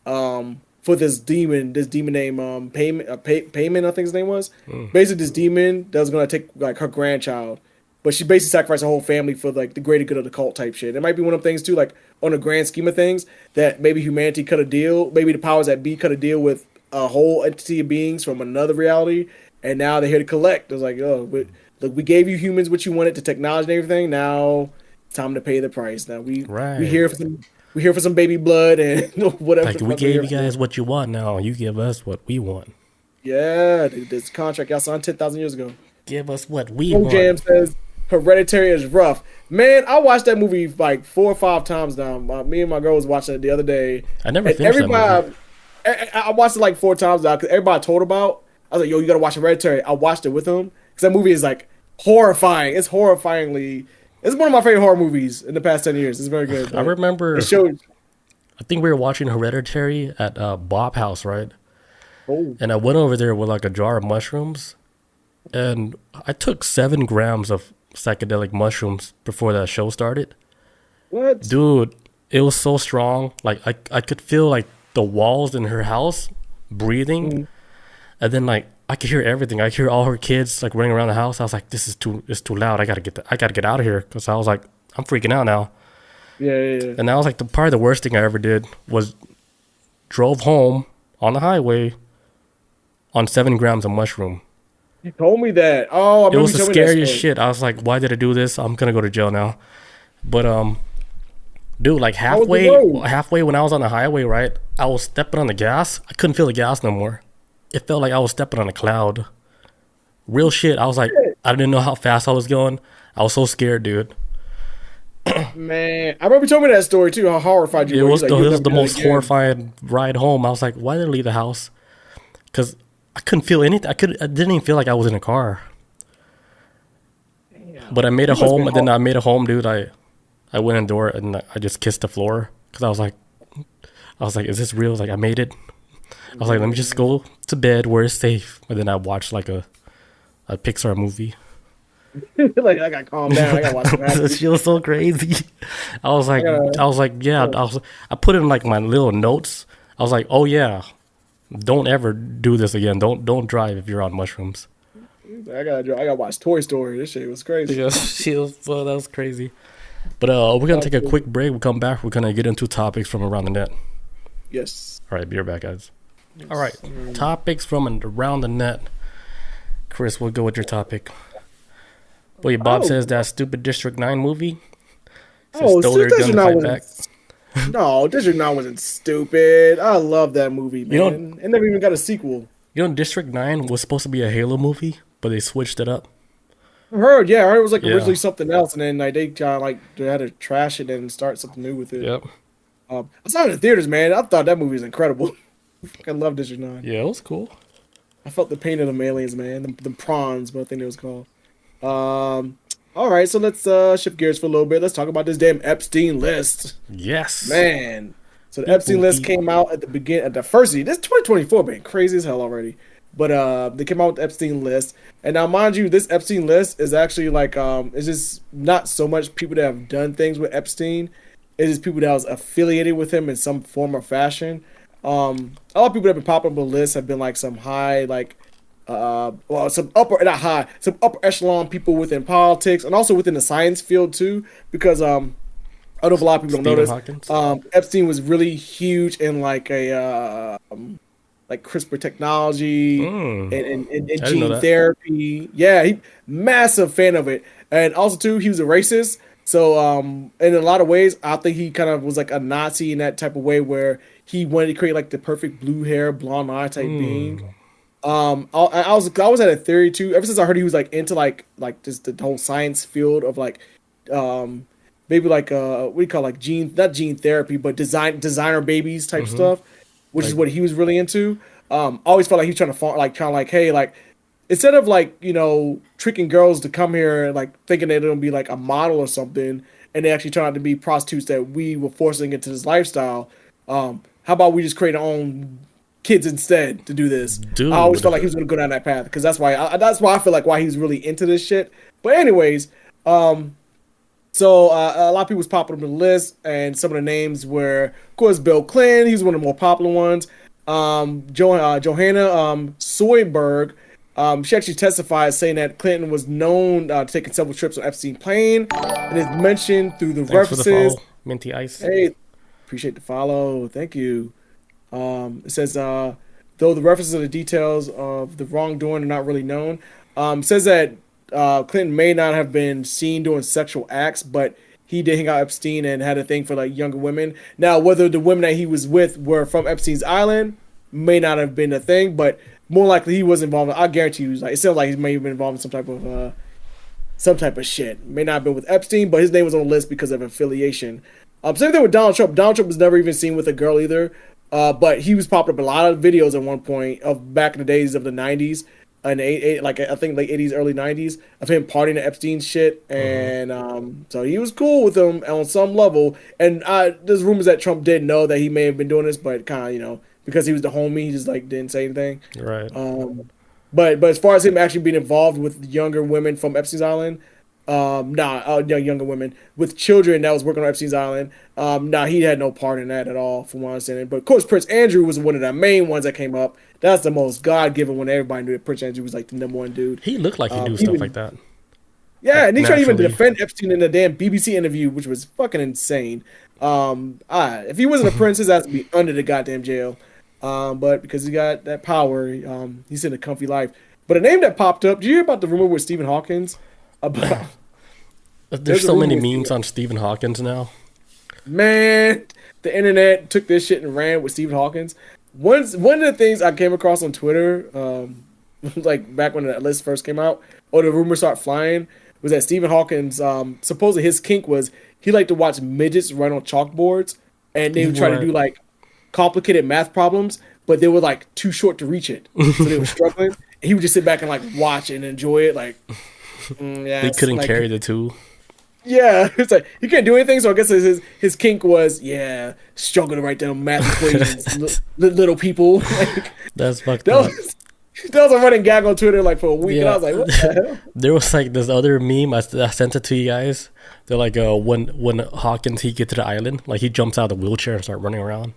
for this demon named Payment, I think his name was. Basically, this demon that was gonna take like her grandchild, but she basically sacrificed her whole family for like the greater good of the cult type shit. It might be one of them things too, like on the grand scheme of things, that maybe humanity cut a deal, maybe the powers that be cut a deal with a whole entity of beings from another reality, and now they're here to collect. It's like, oh, look, we gave you humans what you wanted, the technology and everything. Now it's time to pay the price. Now we here for some baby blood and whatever. Like we gave you guys what you want. Now you give us what we want. Yeah, this contract y'all signed 10,000 years ago. Give us what we want. Jam says Hereditary is rough. Man, I watched that movie like 4 or 5 times now. Me and my girl was watching it the other day. I never finished that movie. I watched it like 4 times now because everybody told about. I was like, yo, you gotta watch Hereditary. I watched it with him because that movie is like horrifying. It's horrifyingly. It's one of my favorite horror movies in the past 10 years. It's very good. I remember. It showed. I think we were watching Hereditary at Bob House, right? Oh. And I went over there with like a jar of mushrooms, and I took 7 grams of psychedelic mushrooms before that show started. What? Dude, it was so strong. Like I could feel like the walls in her house breathing, and then like I could hear everything. I could hear all her kids like running around the house. I was like, it's too loud. I gotta get out of here, because I was like, I'm freaking out now. Yeah. And that was like probably the worst thing I ever did was drove home on the highway on 7 grams of mushroom. You told me that. Oh, it was the scariest shit. I was like, why did I do this? I'm gonna go to jail now. But dude, like halfway when I was on the highway, right, I was stepping on the gas. I couldn't feel the gas no more. It felt like I was stepping on a cloud. Real shit. I was like, I didn't know how fast I was going. I was so scared, dude. Man, I remember you told me that story too. How horrified you were. It was the most horrifying ride home. I was like, why did I leave the house? Because I couldn't feel anything. I didn't even feel like I was in a car. Damn. But I made it home, and then I made it home, dude. I went indoor and I just kissed the floor because I was like, is this real? Like I made it. I was like, let me just go to bed where it's safe. And then I watched like a Pixar movie. Like I got calmed down. I got watch it. She was so crazy. I was like, yeah. I put in like my little notes. I was like, oh yeah, don't ever do this again. Don't drive if you're on mushrooms. I gotta watch Toy Story. This shit was crazy. Yeah, that was crazy. But we're gonna take a quick break. We'll come back. We're gonna get into topics from around the net. Yes. All right, be right back, guys. Yes. All right, topics from around the net. Chris, we'll go with your topic. Boy, Bob says that stupid District 9 movie. District 9 wasn't. No, District 9 wasn't stupid. I love that movie, man. It never even got a sequel. You know, District 9 was supposed to be a Halo movie, but they switched it up. I heard it was like Yeah. originally something else, and then like they kind of like they had to trash it and start something new with it. Yep. I saw it in the theaters, man. I thought that movie was incredible. I love District 9. Yeah, it was cool. I felt the pain of them aliens, man. The prawns, but I think it was called. All right, so let's shift gears for a little bit. Let's talk about this damn Epstein list, Yes. man. So the Epstein list came out at the first year. This 2024 been crazy as hell already. But they came out with the Epstein list, and now mind you, this Epstein list is actually like it's just not so much people that have done things with Epstein. It's just people that was affiliated with him in some form or fashion. A lot of people that have been popping up on the list have been like some high, like some upper echelon people within politics and also within the science field too. Because I don't know if a lot of people don't know Stephen this. Hawkins? Epstein was really huge in like a like CRISPR technology and didn't know gene that. therapy. Yeah, he massive fan of it. And also too, he was a racist. So in a lot of ways, I think he kind of was like a Nazi in that type of way where he wanted to create like the perfect blue hair, blonde eye type being. I was at a theory too. Ever since I heard he was like into like just the whole science field of like maybe like what do you call like not gene therapy, but designer babies type stuff, which is what he was really into. Always felt like he was trying to hey, like instead of like, you know, tricking girls to come here like thinking they're gonna be like a model or something, and they actually turn out to be prostitutes that we were forcing into this lifestyle. How about we just create our own kids instead to do this? Dude. I always felt like he was gonna go down that path because that's why I feel like why he's really into this shit. But anyways, so a lot of people was popping up on the list, and some of the names were, of course, Bill Clinton. He's one of the more popular ones. Johanna Soyberg. She actually testified saying that Clinton was known taking several trips on Epstein plane, and is mentioned through the Thanks for the references. follow, Minty Ice. Hey, appreciate the follow. Thank you. It says, though the references of the details of the wrongdoing are not really known, says that Clinton may not have been seen doing sexual acts, but he did hang out Epstein and had a thing for like younger women. Now, whether the women that he was with were from Epstein's island may not have been a thing, but more likely he was involved. I guarantee you, like it sounds like he may have been involved in some type of shit. May not have been with Epstein, but his name was on the list because of affiliation. Same thing with Donald Trump. Donald Trump was never even seen with a girl either. But he was popping up a lot of videos at one point of back in the days of the 90s and like I think late 80s, early 90s of him partying at Epstein's shit. And so he was cool with them on some level. And there's rumors that Trump did know that he may have been doing this, but kind of, you know, because he was the homie, he just like didn't say anything. Right. But as far as him actually being involved with younger women from Epstein's island, younger women with children that was working on Epstein's island. He had no part in that at all, from what I understand. But of course, Prince Andrew was one of the main ones that came up. That's the most God-given one. Everybody knew that Prince Andrew was like the number one dude. He looked like he knew stuff like that. Yeah, like, and he tried to even naturally. defend Epstein in a damn BBC interview, which was fucking insane. If he wasn't a prince, his ass would be under the goddamn jail. But because he got that power, he's in a comfy life. But a name that popped up, did you hear about the rumor with Stephen Hawkins? About There's so many memes on Stephen Hawkins now. Man, the internet took this shit and ran with Stephen Hawkins. One of the things I came across on Twitter, like back when the list first came out, or the rumors started flying, was that Stephen Hawkins, supposedly his kink was he liked to watch midgets write on chalkboards, and they would try to do like complicated math problems, but they were like too short to reach it, so they were struggling. And he would just sit back and like watch and enjoy it, like. They couldn't like, carry the two. Yeah, it's like you can't do anything. So I guess his kink was struggle to write down math equations, little people. Like, That's fucked up. That was a running gag on Twitter like for a week, and I was like, what the hell? There was like this other meme I sent it to you guys. They're like, when Hawkins he get to the island, like he jumps out of the wheelchair and start running around.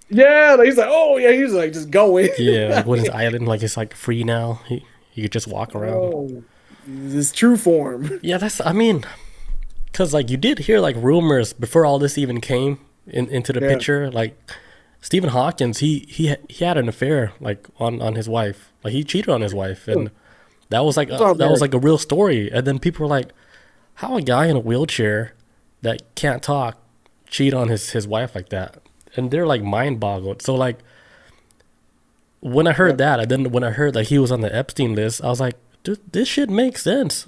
Yeah, like, he's like, oh yeah, he's like just going. Yeah, like when his island like it's like free now, he could just walk around. Oh, his true form. Yeah, because like you did hear like rumors before all this even came into the picture. Like Stephen Hawkins, he had an affair like on his wife. Like he cheated on his wife, and that was like a real story. And then people were like, "How a guy in a wheelchair that can't talk cheat on his wife like that?" And they're like mind boggled. So like when I heard that, and then when I heard that he was on the Epstein list, I was like, dude, this shit makes sense.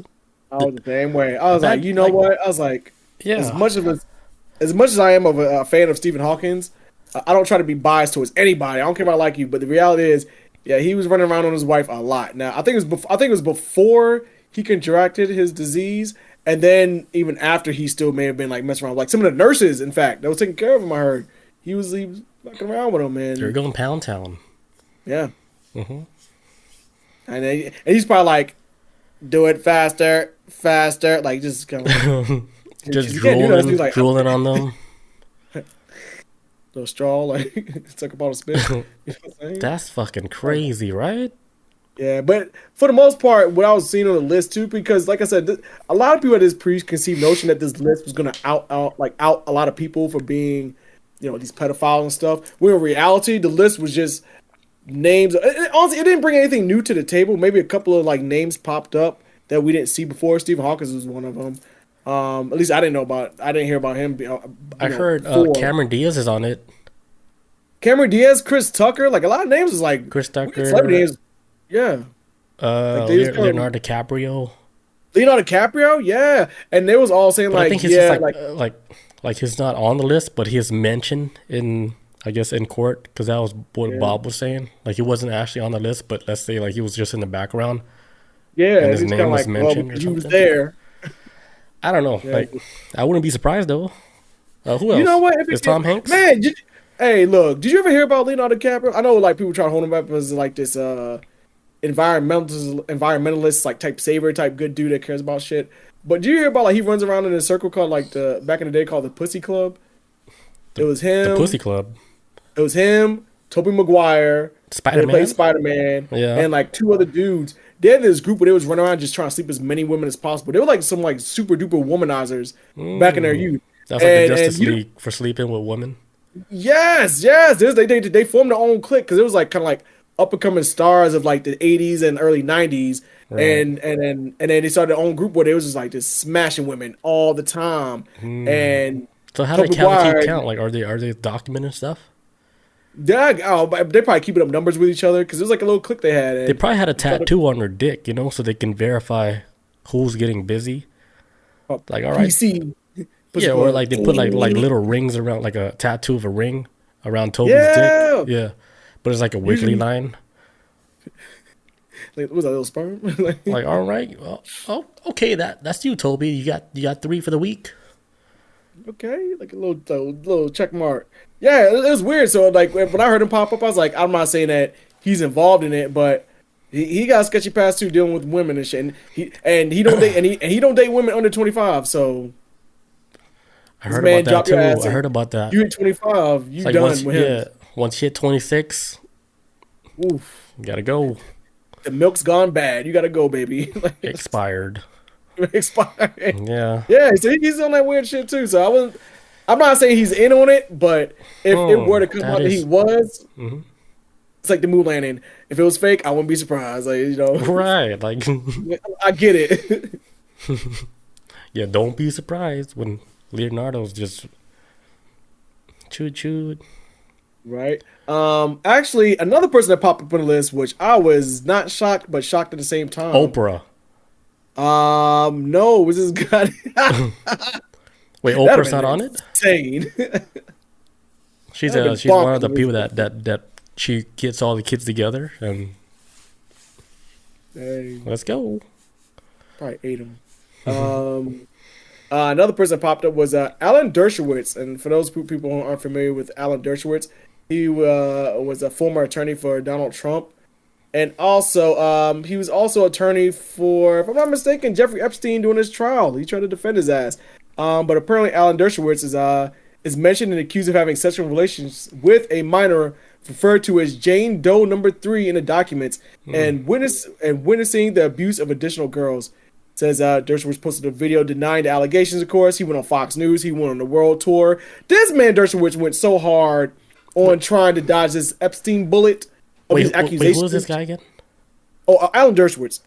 I was the same way. I was That, like, you know like, what? I was like, Yeah. as much as I am of a fan of Stephen Hawkins, I don't try to be biased towards anybody. I don't care if I like you, but the reality is, yeah, he was running around on his wife a lot. Now, I think it was before he contracted his disease, and then even after he still may have been like messing around. Like some of the nurses, in fact, that was taking care of him. I heard he was fucking around with him, man. You're going Pound Town. Yeah. Mm-hmm. And he's probably like, do it faster, like just kind of Just you can't do that. He's drooling, like, drooling on them. the straw, like suck up all the spit. You know what I'm saying? That's fucking crazy, right? Yeah, but for the most part, what I was seeing on the list too, because like I said, a lot of people had this preconceived notion that this list was gonna out a lot of people for being, these pedophiles and stuff. When in reality, the list was just names. Honestly, it didn't bring anything new to the table. Maybe a couple of like names popped up that we didn't see before. Stephen Hawkins was one of them. At least I didn't hear about him. I heard Cameron Diaz is on it. Cameron Diaz, Chris Tucker, like a lot of names is like Chris Tucker. Celebrity names. Yeah. Leonardo DiCaprio. Leonardo DiCaprio, yeah, and they was all saying But like, I think he's yeah, just like he's not on the list, but he is mentioned in, I guess, in court, because that was what Bob was saying. Like he wasn't actually on the list, but let's say like he was just in the background. Yeah, and his name was mentioned. Well, he was there. I don't know. Yeah. Like I wouldn't be surprised though. Who else? You know what? Is Tom Hanks? Man, hey, look, did you ever hear about Leonardo DiCaprio? I know like people try to hold him up as like this environmentalist like type saver type good dude that cares about shit. But do you hear about like he runs around in a circle called like back in the day called the Pussy Club? It was him. The Pussy Club. It was him, Tobey Maguire, Spider-Man. played Spider-Man, Yeah. and like two other dudes. They had this group where they was running around just trying to sleep as many women as possible. They were like some like super duper womanizers back in their youth. That's like the Justice League for sleeping with women. Yes. They formed their own clique because it was like kind of like up and coming stars of like the 80s and early 90s. Right. And then they started their own group where they was just like just smashing women all the time. And so how do they count? Like are they documenting stuff? Yeah, they probably keeping up numbers with each other because it was like a little clique they had. They probably had a tattoo on their dick, so they can verify who's getting busy. Like, all right, PC. Yeah, or like they put like little rings around, like a tattoo of a ring around Toby's dick. Yeah, but it's like a wiggly line. Like, was that a little sperm? Like, all right, well, okay, that's you, Toby. You got 3 for the week. Okay, like a little check mark. Yeah, it was weird. So like when I heard him pop up, I was like, I'm not saying that he's involved in it, but he got a sketchy past too dealing with women and shit. And he don't date he don't date women under 25. So I heard about that too. I heard about that. You hit 25, you like done with him. Yeah, once you hit 26, oof, you gotta go. The milk's gone bad. You gotta go, baby. Like, expired. Yeah. Yeah. So he's on that weird shit too. So I'm not saying he's in on it, but if it were to come out that he was, it's like the moon landing. If it was fake, I wouldn't be surprised. Like right? Like I get it. Yeah, don't be surprised when Leonardo's just chewed. Right. Actually, another person that popped up on the list, which I was not shocked, but shocked at the same time. Oprah. No, it was this guy. Wait, Oprah's not on it? Insane. She's one of the people that she gets all the kids together and let's go. Probably ate them. Another person that popped up was Alan Dershowitz, and for those people who aren't familiar with Alan Dershowitz, he was a former attorney for Donald Trump, and also he was also attorney for, if I'm not mistaken, Jeffrey Epstein during his trial. He tried to defend his ass, but apparently Alan Dershowitz is mentioned and accused of having sexual relations with a minor referred to as Jane Doe number 3 in the documents, and witnessing the abuse of additional girls. Says Dershowitz posted a video denying the allegations, of course. He went on Fox News. He went on the world tour. This man, Dershowitz, went so hard on trying to dodge this Epstein bullet of these accusations. Wait, who was this guy again? Oh, Alan Dershowitz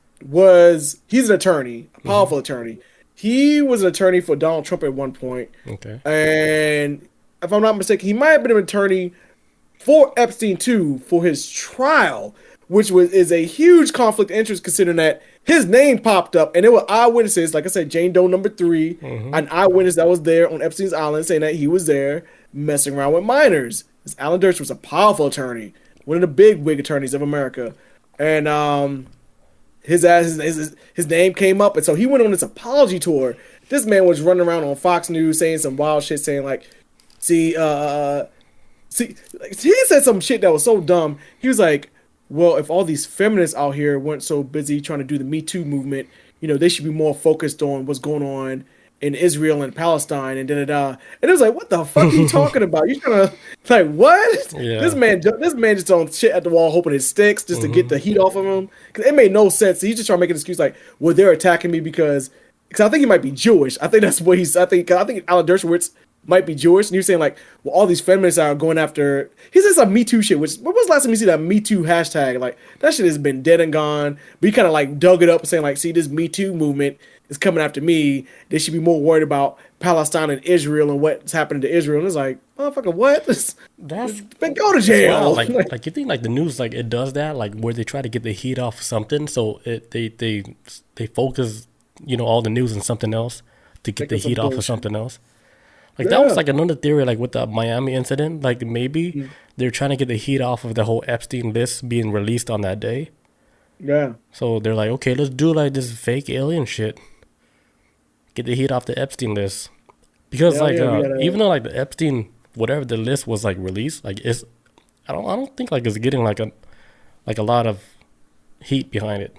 he's an attorney, a powerful attorney. He was an attorney for Donald Trump at one point. Okay. And if I'm not mistaken, he might have been an attorney for Epstein too for his trial, which is a huge conflict of interest considering that his name popped up and there were eyewitnesses, like I said, Jane Doe number 3, an eyewitness that was there on Epstein's Island saying that he was there messing around with minors. This Alan Dersh was a powerful attorney, one of the big wig attorneys of America, and his name came up, and so he went on this apology tour. This man was running around on Fox News saying some wild shit, saying like, see, he said some shit that was so dumb. He was like, well, if all these feminists out here weren't so busy trying to do the Me Too movement, they should be more focused on what's going on in Israel and Palestine and da-da-da. And it was like, what the fuck are you talking about? You trying to, like, what? Yeah. This man just throwing shit at the wall, hoping it sticks just to get the heat off of him. Because it made no sense. He's just trying to make an excuse like, well, they're attacking me because I think he might be Jewish. I think that's what I think Alan Dershowitz might be Jewish, and you're saying like, well, all these feminists are going after. He said some Me Too shit. When was the last time you see that Me Too hashtag? Like that shit has been dead and gone. But he kind of like dug it up, saying like, see, this Me Too movement is coming after me. They should be more worried about Palestine and Israel and what's happening to Israel. And it's like, motherfucker, what? That's been go to jail. Wow, like you think like the news like it does that like where they try to get the heat off something, so they focus all the news on something else to get the heat off of something else. Like that was like another theory, like with the Miami incident. Like maybe they're trying to get the heat off of the whole Epstein list being released on that day. Yeah. So they're like, okay, let's do like this fake alien shit. Get the heat off the Epstein list, because even though like the Epstein whatever the list was like released, like I don't think like it's getting like a lot of heat behind it.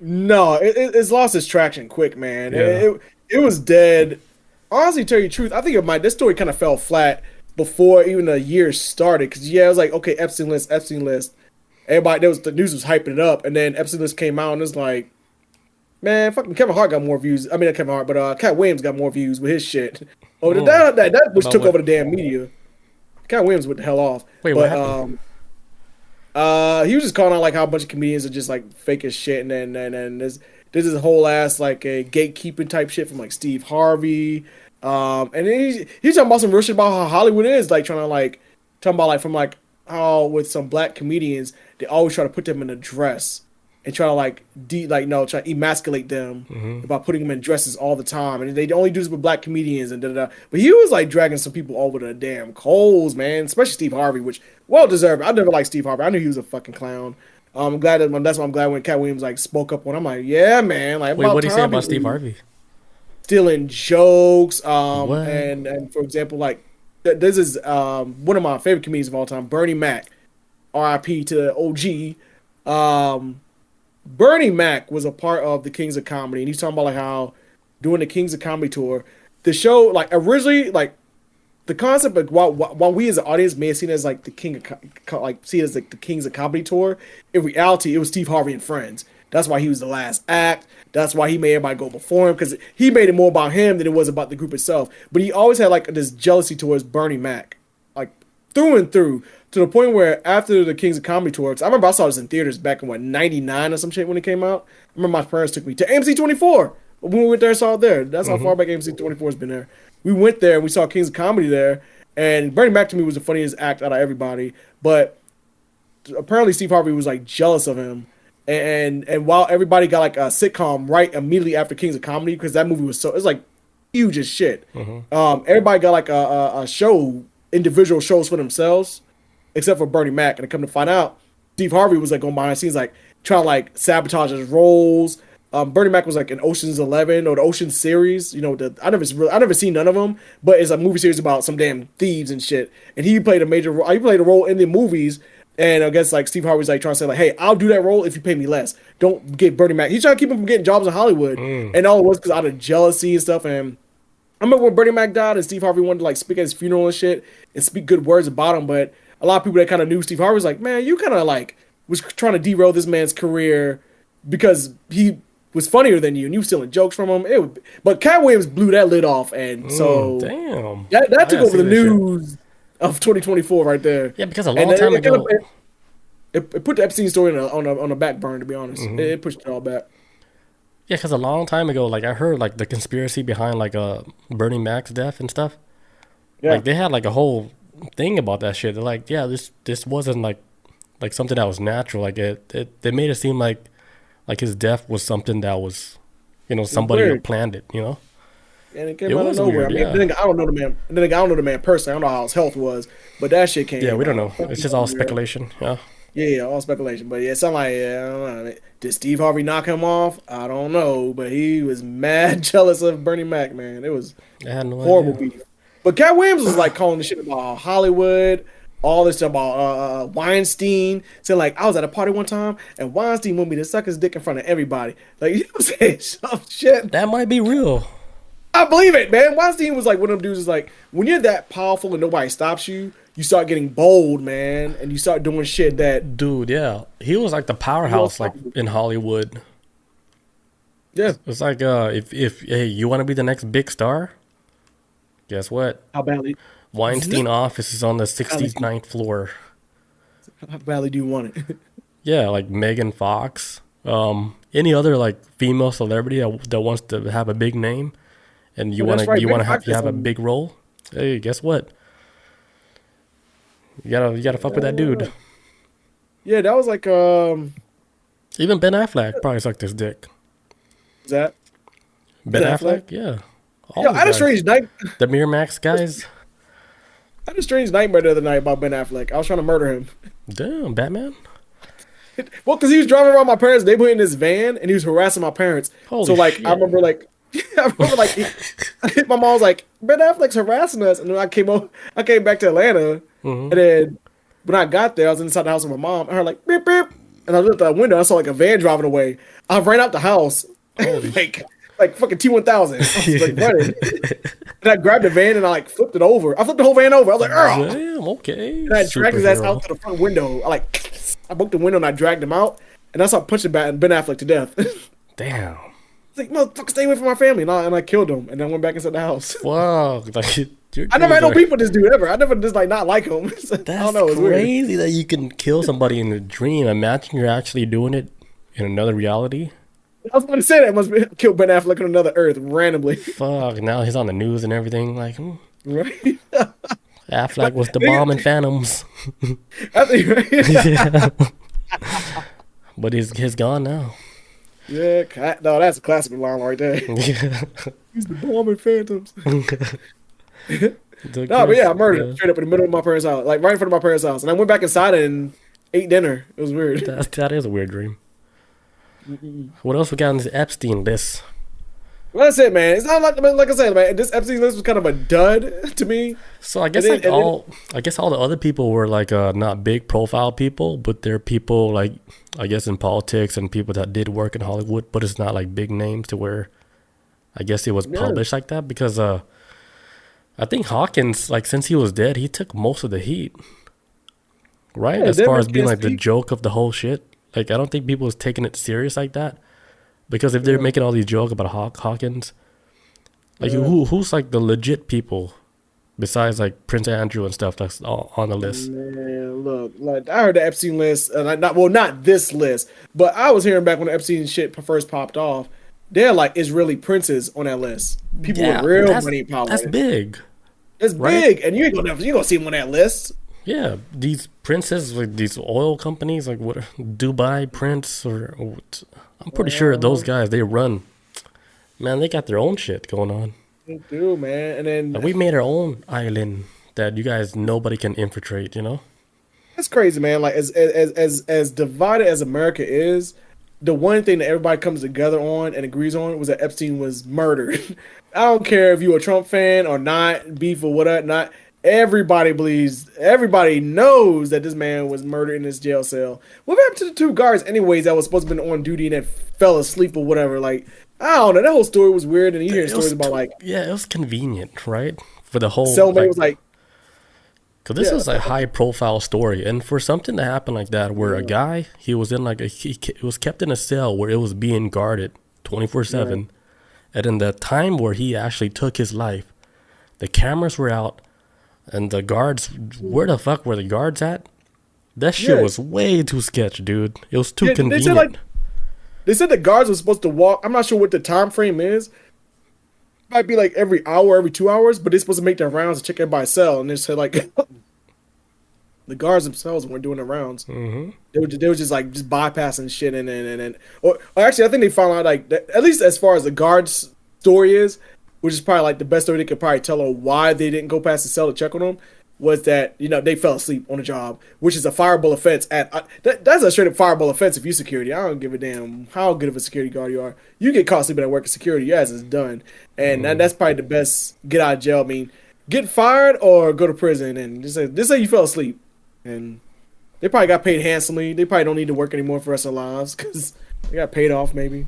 No, it's lost its traction quick, man. Yeah. It was dead. Honestly, to tell you the truth, I think this story kind of fell flat before even the year started. Because it was like, okay, Epstein list. Everybody, the news was hyping it up, and then Epstein list came out, and it's like, man, fucking Kevin Hart got more views. I mean, not Kevin Hart, but Cat Williams got more views with his shit. That which took over the damn media. Cat Williams went the hell off. Wait, what happened? He was just calling out like how a bunch of comedians are just like fake as shit, and then there's this whole ass like a gatekeeping type shit from like Steve Harvey, and then he's talking about some real shit about how Hollywood is like talking about like from like how with some black comedians they always try to put them in a dress and try to try to emasculate them by putting them in dresses all the time, and they only do this with black comedians and da. But he was like dragging some people over the damn coals, man, especially Steve Harvey, which well deserved. I never liked Steve Harvey. I knew he was a fucking clown. I'm glad that's why I'm glad when Cat Williams like spoke up when I'm like, yeah, man. Like, wait, what did he say about Steve Harvey? Stealing jokes, and for example, like this is one of my favorite comedians of all time, Bernie Mac, R.I.P. to the OG. Bernie Mac was a part of the Kings of Comedy, and he's talking about like how doing the Kings of Comedy tour, the show like originally like the concept of while we as an audience may have seen it as like the Kings of Comedy tour, in reality it was Steve Harvey and friends. That's why he was the last act. That's why he made everybody go before him, because he made it more about him than it was about the group itself. But he always had like this jealousy towards Bernie Mac, like through and through, to the point where after the Kings of Comedy tour, I remember I saw this in theaters back in '99 or some shit when it came out. I remember my parents took me to AMC 24 when we went there and saw it there. That's how far back AMC 24 has been there. We went there and we saw Kings of Comedy there, and Bernie Mac to me was the funniest act out of everybody. But apparently Steve Harvey was like jealous of him, and while everybody got like a sitcom right immediately after Kings of Comedy, because that movie was it was like huge as shit. Everybody got like a show, individual shows for themselves, except for Bernie Mac. And I come to find out, Steve Harvey was like going behind the scenes, like trying to like sabotage his roles. Bernie Mac was like in Ocean's 11 or the Ocean series. I never seen none of them, but it's a movie series about some damn thieves and shit. And he played a major role. He played a role in the movies. And I guess like Steve Harvey's like trying to say like, hey, I'll do that role if you pay me less. Don't get Bernie Mac. He's trying to keep him from getting jobs in Hollywood. And all it was because out of jealousy and stuff. And I remember when Bernie Mac died and Steve Harvey wanted to like speak at his funeral and shit and speak good words about him. But a lot of people that kind of knew Steve Harvey was like, man, you kind of like was trying to derail this man's career because he was funnier than you and you were stealing jokes from him. But Cat Williams blew that lid off, and so damn, that took over the news of 2024 right there. Yeah, because a long time ago, it put the Epstein story on a back burner. To be honest, it pushed it all back. Yeah, because a long time ago, like I heard like the conspiracy behind like Bernie Mac's death and stuff. Yeah, like they had like a whole thing about that shit. They're like, yeah, this wasn't like something that was natural. Like they made it seem like his death was something that was, somebody weird. planned it. And it came It out of was nowhere. weird, I mean, yeah. then again, I don't know the man. Then again, I don't know the man personally. I don't know how his health was, but that shit came. Yeah, we don't out. know. It's just all speculation. Yeah. Yeah, all speculation. But yeah, it sounded like, I don't know. Did Steve Harvey knock him off? I don't know, but he was mad jealous of Bernie Mac, man. It was I had no horrible idea. beef. But Cat Williams was like calling the shit about Hollywood, all this stuff about Weinstein. Saying like, I was at a party one time and Weinstein wanted me to suck his dick in front of everybody. Like, you know what I'm saying? Some shit. That might be real. I believe it, man. Weinstein was like one of them dudes is like, when you're that powerful and nobody stops you, you start getting bold, man, and you start doing shit that. Dude, yeah. He was like the powerhouse like in Hollywood. Yeah. It's like if hey, you want to be the next big star? Guess what? How badly? Weinstein office is on the 69th floor. How badly do you want it? Yeah, like Megan Fox. Any other like female celebrity that wants to have a big name, and you want that's to right. you Megan want to Fox have is a on- big role? Hey, guess what? You gotta fuck with that dude. Yeah, that was like Even Ben Affleck probably sucked his dick. is that Ben Ben Affleck, Affleck? yeah. All Yo, the I had a guys. strange night. The Miramax guys. I had a strange nightmare the other night about Ben Affleck. I was trying to murder him. Damn, Batman. Well, because he was driving around my parents' neighborhood in his van, and he was harassing my parents. Holy so, like, shit. I remember, like, my mom was like, "Ben Affleck's harassing us," and then I came back to Atlanta, and then when I got there, I was inside the house with my mom. I heard like beep beep, and I looked out the window. I saw like a van driving away. I ran out the house, like fucking T-1000. I was like running, and I grabbed the van and I like flipped it over. I flipped the whole van over. I was like, "Ugh!" Damn, okay. And I dragged his ass Superhero. out to the front window. I broke the window and I dragged him out, and I started punching Ben Affleck to death. It's Damn. like, motherfucker, stay away from my family. And I killed him, and then went back inside the house. Fuck. Like, I never had no beef with this dude ever. I never just like not like him. I That's don't know. It's weird. crazy that you can kill somebody in a dream. Imagine you're actually doing it in another reality. I was going to say that. I must be killed Ben Affleck on another Earth randomly. Fuck. Now he's on the news and everything. Like, Right? Affleck was the bomb in Phantoms. Yeah. But he's gone now. Yeah, no, that's a classic line right there. Yeah. He's the bomb in Phantoms. The No, but yeah, I murdered him yeah. straight up in the middle of my parents' house, like right in front of my parents' house, and I went back inside and ate dinner. It was weird. That is a weird dream. What else we got on this Epstein list? Well, that's it, man. It's not like I said, man. This Epstein list was kind of a dud to me. So I guess And then- I guess all the other people were like not big profile people, but they're people like I guess in politics and people that did work in Hollywood, but it's not like big names to where I guess it was Yeah. published like that because I think Hawkins, like since he was dead, he took most of the heat. Right? Yeah, As Denver far as being can't like the speak. joke of the whole shit. Like I don't think people was taking it serious like that. Because if they're making all these jokes about Hawkins, like who's like the legit people besides like Prince Andrew and stuff that's all on the list? Man, look, like I heard the Epstein list, and not this list, but I was hearing back when the Epstein shit first popped off. They're like Israeli princes on that list. People with real money and power. That's big. It's right? big, and you ain't gonna see them on that list. Yeah, these princes, like these oil companies, like what Dubai Prince or what, I'm pretty sure those guys they run. Man, they got their own shit going on. They do, man. And then Like, we made our own island that you guys nobody can infiltrate. You know? it's crazy, man. Like as divided as America is, the one thing that everybody comes together on and agrees on was that Epstein was murdered. I don't care if you're a Trump fan or not, beef or whatever, not. Everybody knows that this man was murdered in this jail cell. What happened to the two guards, anyways, that was supposed to be on duty and that fell asleep or whatever? Like, I don't know. That whole story was weird, and you hear stories about like yeah, it was convenient, right? For the whole cellmate was like, because this Yeah. is a high profile story, and for something to happen like that, where a guy he was in like he was kept in a cell where it was being guarded 24/7, and in the time where he actually took his life, the cameras were out, and the guards, where the fuck were the guards at? That shit Yeah. was way too sketch, dude. It was too Yeah, convenient. they said the guards were supposed to walk. I'm not sure what the time frame is. Might be like every hour, every 2 hours, but they're supposed to make their rounds and check everybody's cell. And they said like The guards themselves weren't doing the rounds. Mm-hmm. They were just like just bypassing shit or actually I think they found out like that, at least as far as the guards story is, which is probably like the best story they could probably tell on why they didn't go past the cell to check on them, was that they fell asleep on the job, which is a fireable offense. That's a straight up fireable offense if you security. I don't give a damn how good of a security guard you are. You get caught sleeping at work at security, your ass is done, and that's probably the best get out of jail. I mean, get fired or go to prison and just say you fell asleep. And they probably got paid handsomely. They probably don't need to work anymore for the rest of their lives because they got paid off, maybe.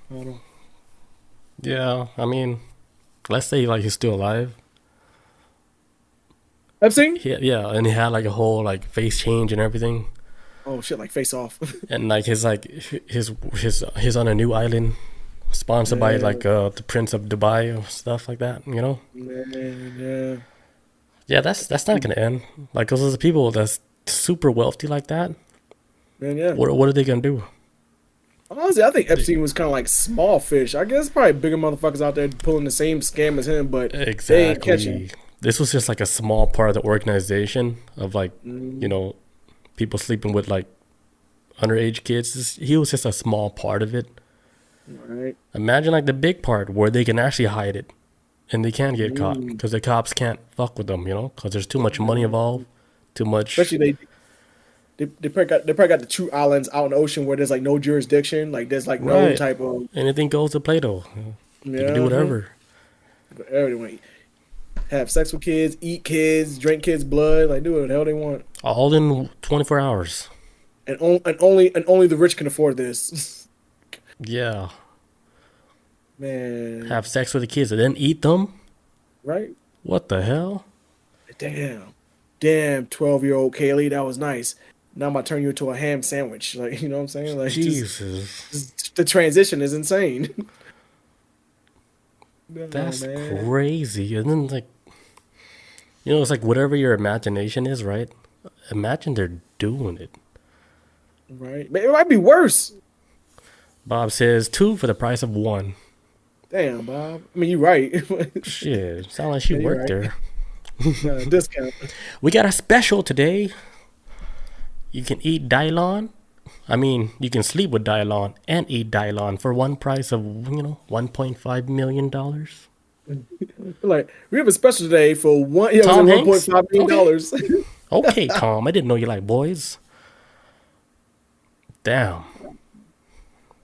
I don't know. Yeah, I mean, let's say like he's still alive. Epstein? Yeah, and he had like a whole like face change and everything. Oh shit! Like face off. And like he's on a new island, sponsored by like the Prince of Dubai or stuff like that. Yeah. Yeah, that's not gonna end. Like, cause there's people that's super wealthy like that. Man, yeah. What are they gonna do? Honestly, I think Epstein was kind of like small fish. I guess probably bigger motherfuckers out there pulling the same scam as him, but they ain't catching. Exactly. This was just like a small part of the organization of like people sleeping with like underage kids. He was just a small part of it. Right. Imagine like the big part where they can actually hide it. And they can't get caught because the cops can't fuck with them, because there's too much money involved, too much. Especially they probably got the true islands out in the ocean where there's like no jurisdiction, like there's like no type of anything goes to Plato. They can do whatever. Whatever they want. Have sex with kids, eat kids, drink kids' blood, like do whatever the hell they want. All in 24 hours. And only the rich can afford this. Yeah. Man. Have sex with the kids and then eat them? Right? What the hell? Damn, 12-year-old Kaylee, that was nice. Now I'm about to turn you into a ham sandwich. Like, you know what I'm saying? Like, Jesus. The transition is insane. That's crazy. And then, like, it's like whatever your imagination is, right? Imagine they're doing it. Right. It might be worse. Bob says 2 for the price of 1. Damn, Bob. I mean, you're right. Shit, sound like she worked there. Discount. We got a special today. You can eat Dylon. I mean, you can sleep with Dylon and eat Dylon for one price of, $1.5 million. Like, we have a special today for $1.5 million. Okay, Tom. I didn't know you like boys. Damn.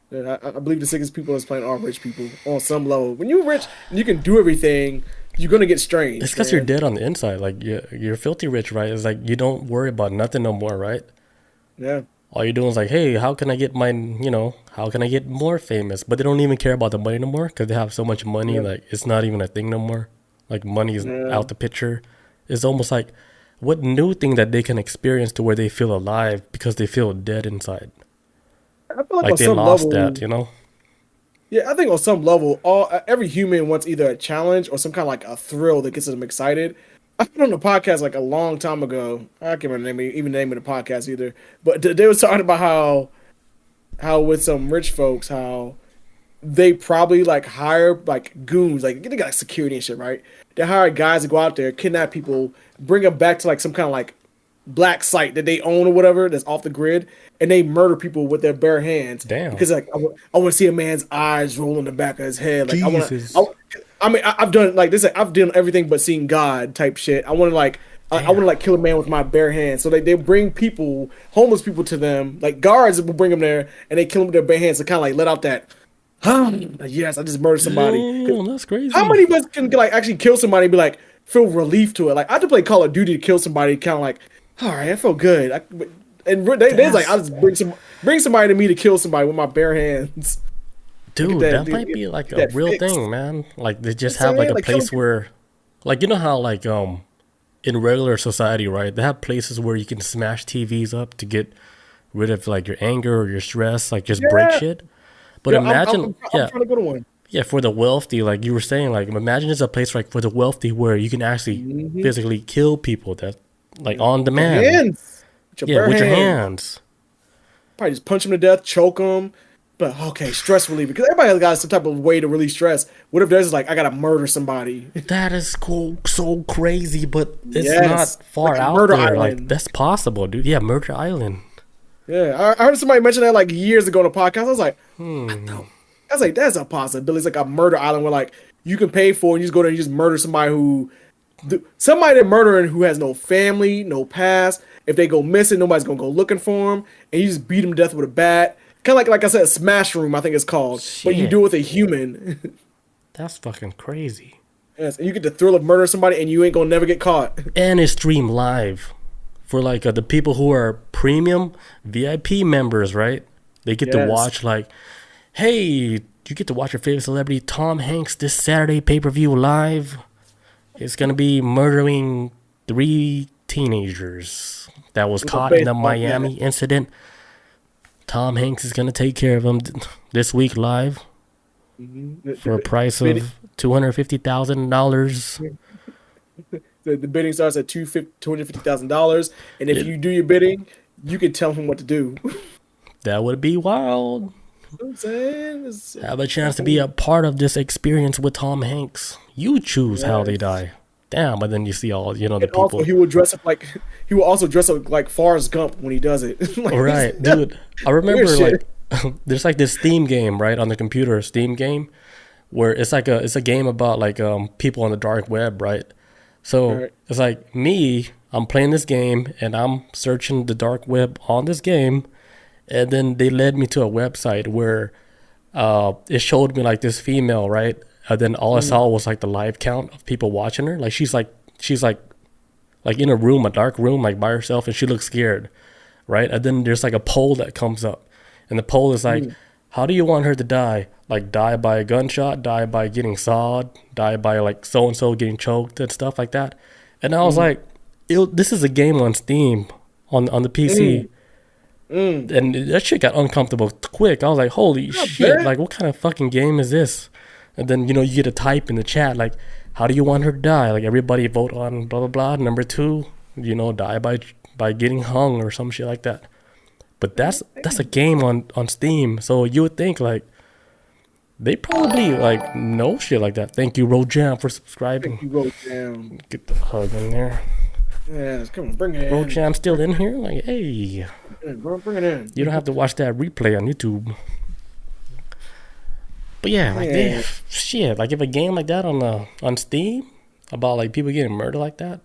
I believe the sickest people is playing are rich people on some level. When you're rich and you can do everything, you're gonna get strange. It's because you're dead on the inside. Like you're filthy rich, right? It's like you don't worry about nothing no more, right? Yeah. All you're doing is like, hey, how can I get how can I get more famous? But they don't even care about the money no more because they have so much money. Yeah. Like it's not even a thing no more. Like money is out the picture. It's almost like what new thing that they can experience to where they feel alive because they feel dead inside. I feel like they lost that, Yeah, I think on some level, every human wants either a challenge or some kind of like a thrill that gets them excited. I heard on the podcast like a long time ago. I can't remember the name of the podcast either. But they was talking about how with some rich folks, how they probably like hire like goons, like they got like security and shit, right? They hire guys to go out there, kidnap people, bring them back to like some kind of like black site that they own or whatever that's off the grid, and they murder people with their bare hands. Damn. Because like I want to see a man's eyes roll in the back of his head. Like Jesus. I've done like this. I've done everything but seeing God type shit. I want to like I want to like kill a man with my bare hands. So they bring people, homeless people, to them. Like guards will bring them there, and they kill them with their bare hands to kind of like let out that. Like, yes, I just murdered somebody. Damn, that's crazy. How many of us can like actually kill somebody and be like feel relief to it? Like I had to play Call of Duty to kill somebody, kind of like. All right, I feel good. And they's like, I'll just bring somebody to me to kill somebody with my bare hands. Dude, that might be like a real thing, man. Like they just have like a place where, like how like in regular society, right? They have places where you can smash TVs up to get rid of like your anger or your stress, like just break shit. But imagine, I'm trying to go to one. Yeah, for the wealthy, like you were saying, like imagine there's a place like for the wealthy where you can actually physically kill people that. Like on demand. Hands. With your hands. Probably just punch them to death, choke them, But okay, stress reliever, because everybody has got some type of way to release stress. What if there's like I gotta murder somebody? That is cool, so crazy, but it's Yes, not far like a out murder there. island. Like that's possible, dude. Yeah, Murder Island. Yeah, I heard somebody mention that like years ago on a podcast. I was like, Hmm. I was like, that's a possibility. It's like a murder island where like you can pay for it and you just go there and you just murder somebody somebody they're murdering who has no family, no past. If they go missing, nobody's gonna go looking for them, and you just beat them to death with a bat. Kind of like I said, a smash room, I think it's called, but you Shit. do it with a human. That's fucking crazy. Yes, and you get the thrill of murdering somebody, and you ain't gonna never get caught. And it's streamed live for like the people who are premium VIP members, right? They get to Yes. watch like, hey, you get to watch your favorite celebrity Tom Hanks this Saturday pay-per-view live. It's gonna be murdering 3 teenagers that was With a caught in the baseball Miami incident. Tom Hanks is gonna take care of them this week live for a price of $250,000. The bidding starts at $250,000, and if you do your bidding, you can tell him what to do. You know That would be wild. what I'm saying? Have a chance to be a part of this experience with Tom Hanks. You choose how they die. Damn, but then you see all the And people. also, he will also dress up like Forrest Gump when he does it. Like, Right, dude. I remember Weird like there's like this Steam game, right, on the computer, Steam game, where it's a game about like people on the dark web, right? So Right. it's like me, I'm playing this game and I'm searching the dark web on this game, and then they led me to a website where it showed me like this female, right? And then all I saw was like the live count of people watching her. Like she's like in a room, a dark room, like by herself, and she looks scared, right? And then there's like a poll that comes up, and the poll is like, how do you want her to die? Like die by a gunshot, die by getting sawed, die by like so and so getting choked and stuff like that. And I was like, this is a game on Steam on the PC. And that shit got uncomfortable quick. I was like, holy shit, bad. like what kind of fucking game is this? And then, you get to type in the chat, like, how do you want her to die? Like, everybody vote on blah, blah, blah. Number 2, die by getting hung or some shit like that. But that's a game on Steam. So you would think, like, they probably, like, know shit like that. Thank you, Rojam, for subscribing. You wrote down. Get the hug in there. Yes, come on, bring it in. Rojam still in here? Like, hey, Bring it in. you don't have to watch that replay on YouTube. But yeah, like shit, like if a game like that on Steam about like people getting murdered like that,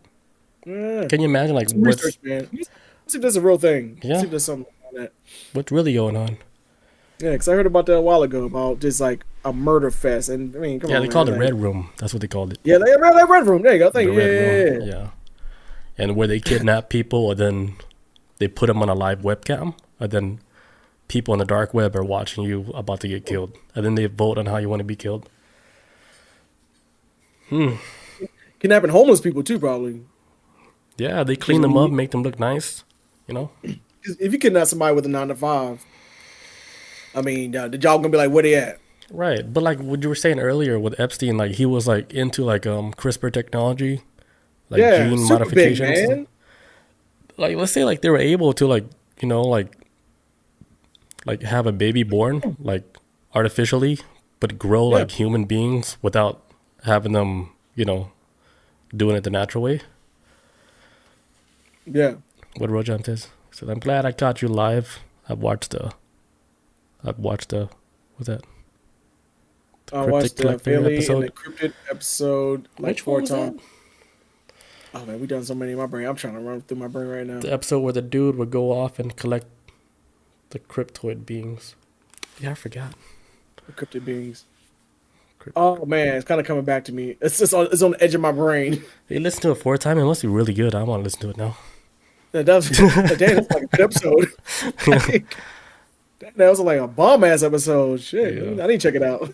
Yeah. can you imagine like Some what's research, man. Let's see if there's a real thing. Yeah. Let's see if there's something on that. really going on? Yeah, because I heard about that a while ago about just like a murder fest, and I mean, come Yeah, on, they man, called it like- Red Room. That's what they called it. Yeah, like Red Room. There you go. The Thank you. Red Room. Yeah. Yeah. And where they kidnap people and then they put them on a live webcam, and then people on the dark web are watching you about to get killed, and then they vote on how you want to be killed. Kidnapping homeless people too, probably. Yeah, they clean them up, make them look nice. 'Cause if you kidnap somebody with a 9 to 5, I mean, the y'all gonna be like, where they at? Right, but like what you were saying earlier with Epstein, like he was like into like CRISPR technology, like Yeah, gene super big, modifications. man. Like let's say like they were able to like like have a baby born like artificially, but grow Yeah. like human beings without having them doing it the natural way. Yeah. What Rojam says. He said, "I'm glad I caught you live. I've watched the what's that? I Cryptic watched the Collector Philly episode? and the Cryptid episode like Which 4 one was that? times. Oh man, we done so many in my brain. I'm trying to run through my brain right now. The episode where the dude would go off and collect the cryptoid beings. Yeah, I forgot. The Cryptid beings. Oh man, it's kind of coming back to me. It's on the edge of my brain. Hey, listen to it 4 times. It must be really good. I want to listen to it now. That was damn, that's like a good episode. That was like a bomb ass episode. Shit, Yeah. I need to check it out.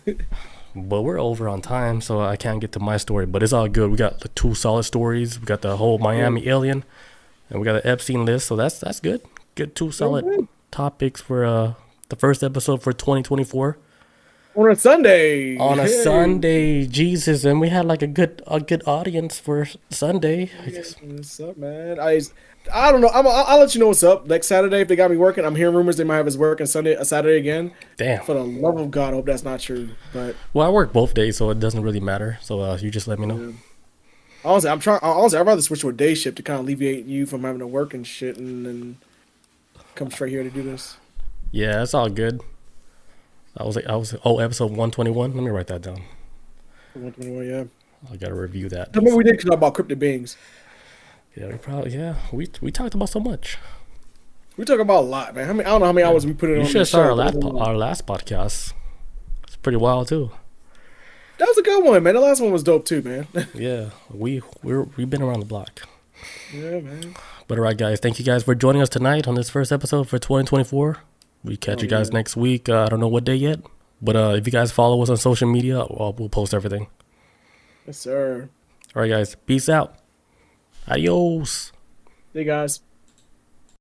But we're over on time, so I can't get to my story. But it's all good. We got the 2 solid stories. We got the whole Miami alien, and we got an Epstein list. So that's good. Good 2 solid topics for the first episode for 2024. On a Sunday. On a Hey. Sunday, Jesus, and we had like a good audience for Sunday. I guess. What's up, man? I don't know. I'll let you know what's up next Saturday if they got me working. I'm hearing rumors they might have us working Saturday again. Damn. For the love of God, I hope that's not true. But Well, I work both days, so it doesn't really matter. So you just let me know. honestly, I'd rather switch to a day shift to kind of alleviate you from having to work and shit, and then come straight here to do this. Yeah, it's all good. episode 121. Let me write that down. Yeah. I gotta review that. The more we did talk about cryptid beings. Yeah, we talked about so much. We talk about a lot, man. I don't know how many hours we put in You on should this have show. saw our last podcast. It's pretty wild too. That was a good one, man. The last one was dope too, man. Yeah, we've been around the block. Yeah, man. But all right, guys, thank you guys for joining us tonight on this first episode for 2024. We catch you guys next week. I don't know what day yet, but if you guys follow us on social media, we'll post everything. Yes, sir. All right, guys, peace out. Adios. Hey, guys.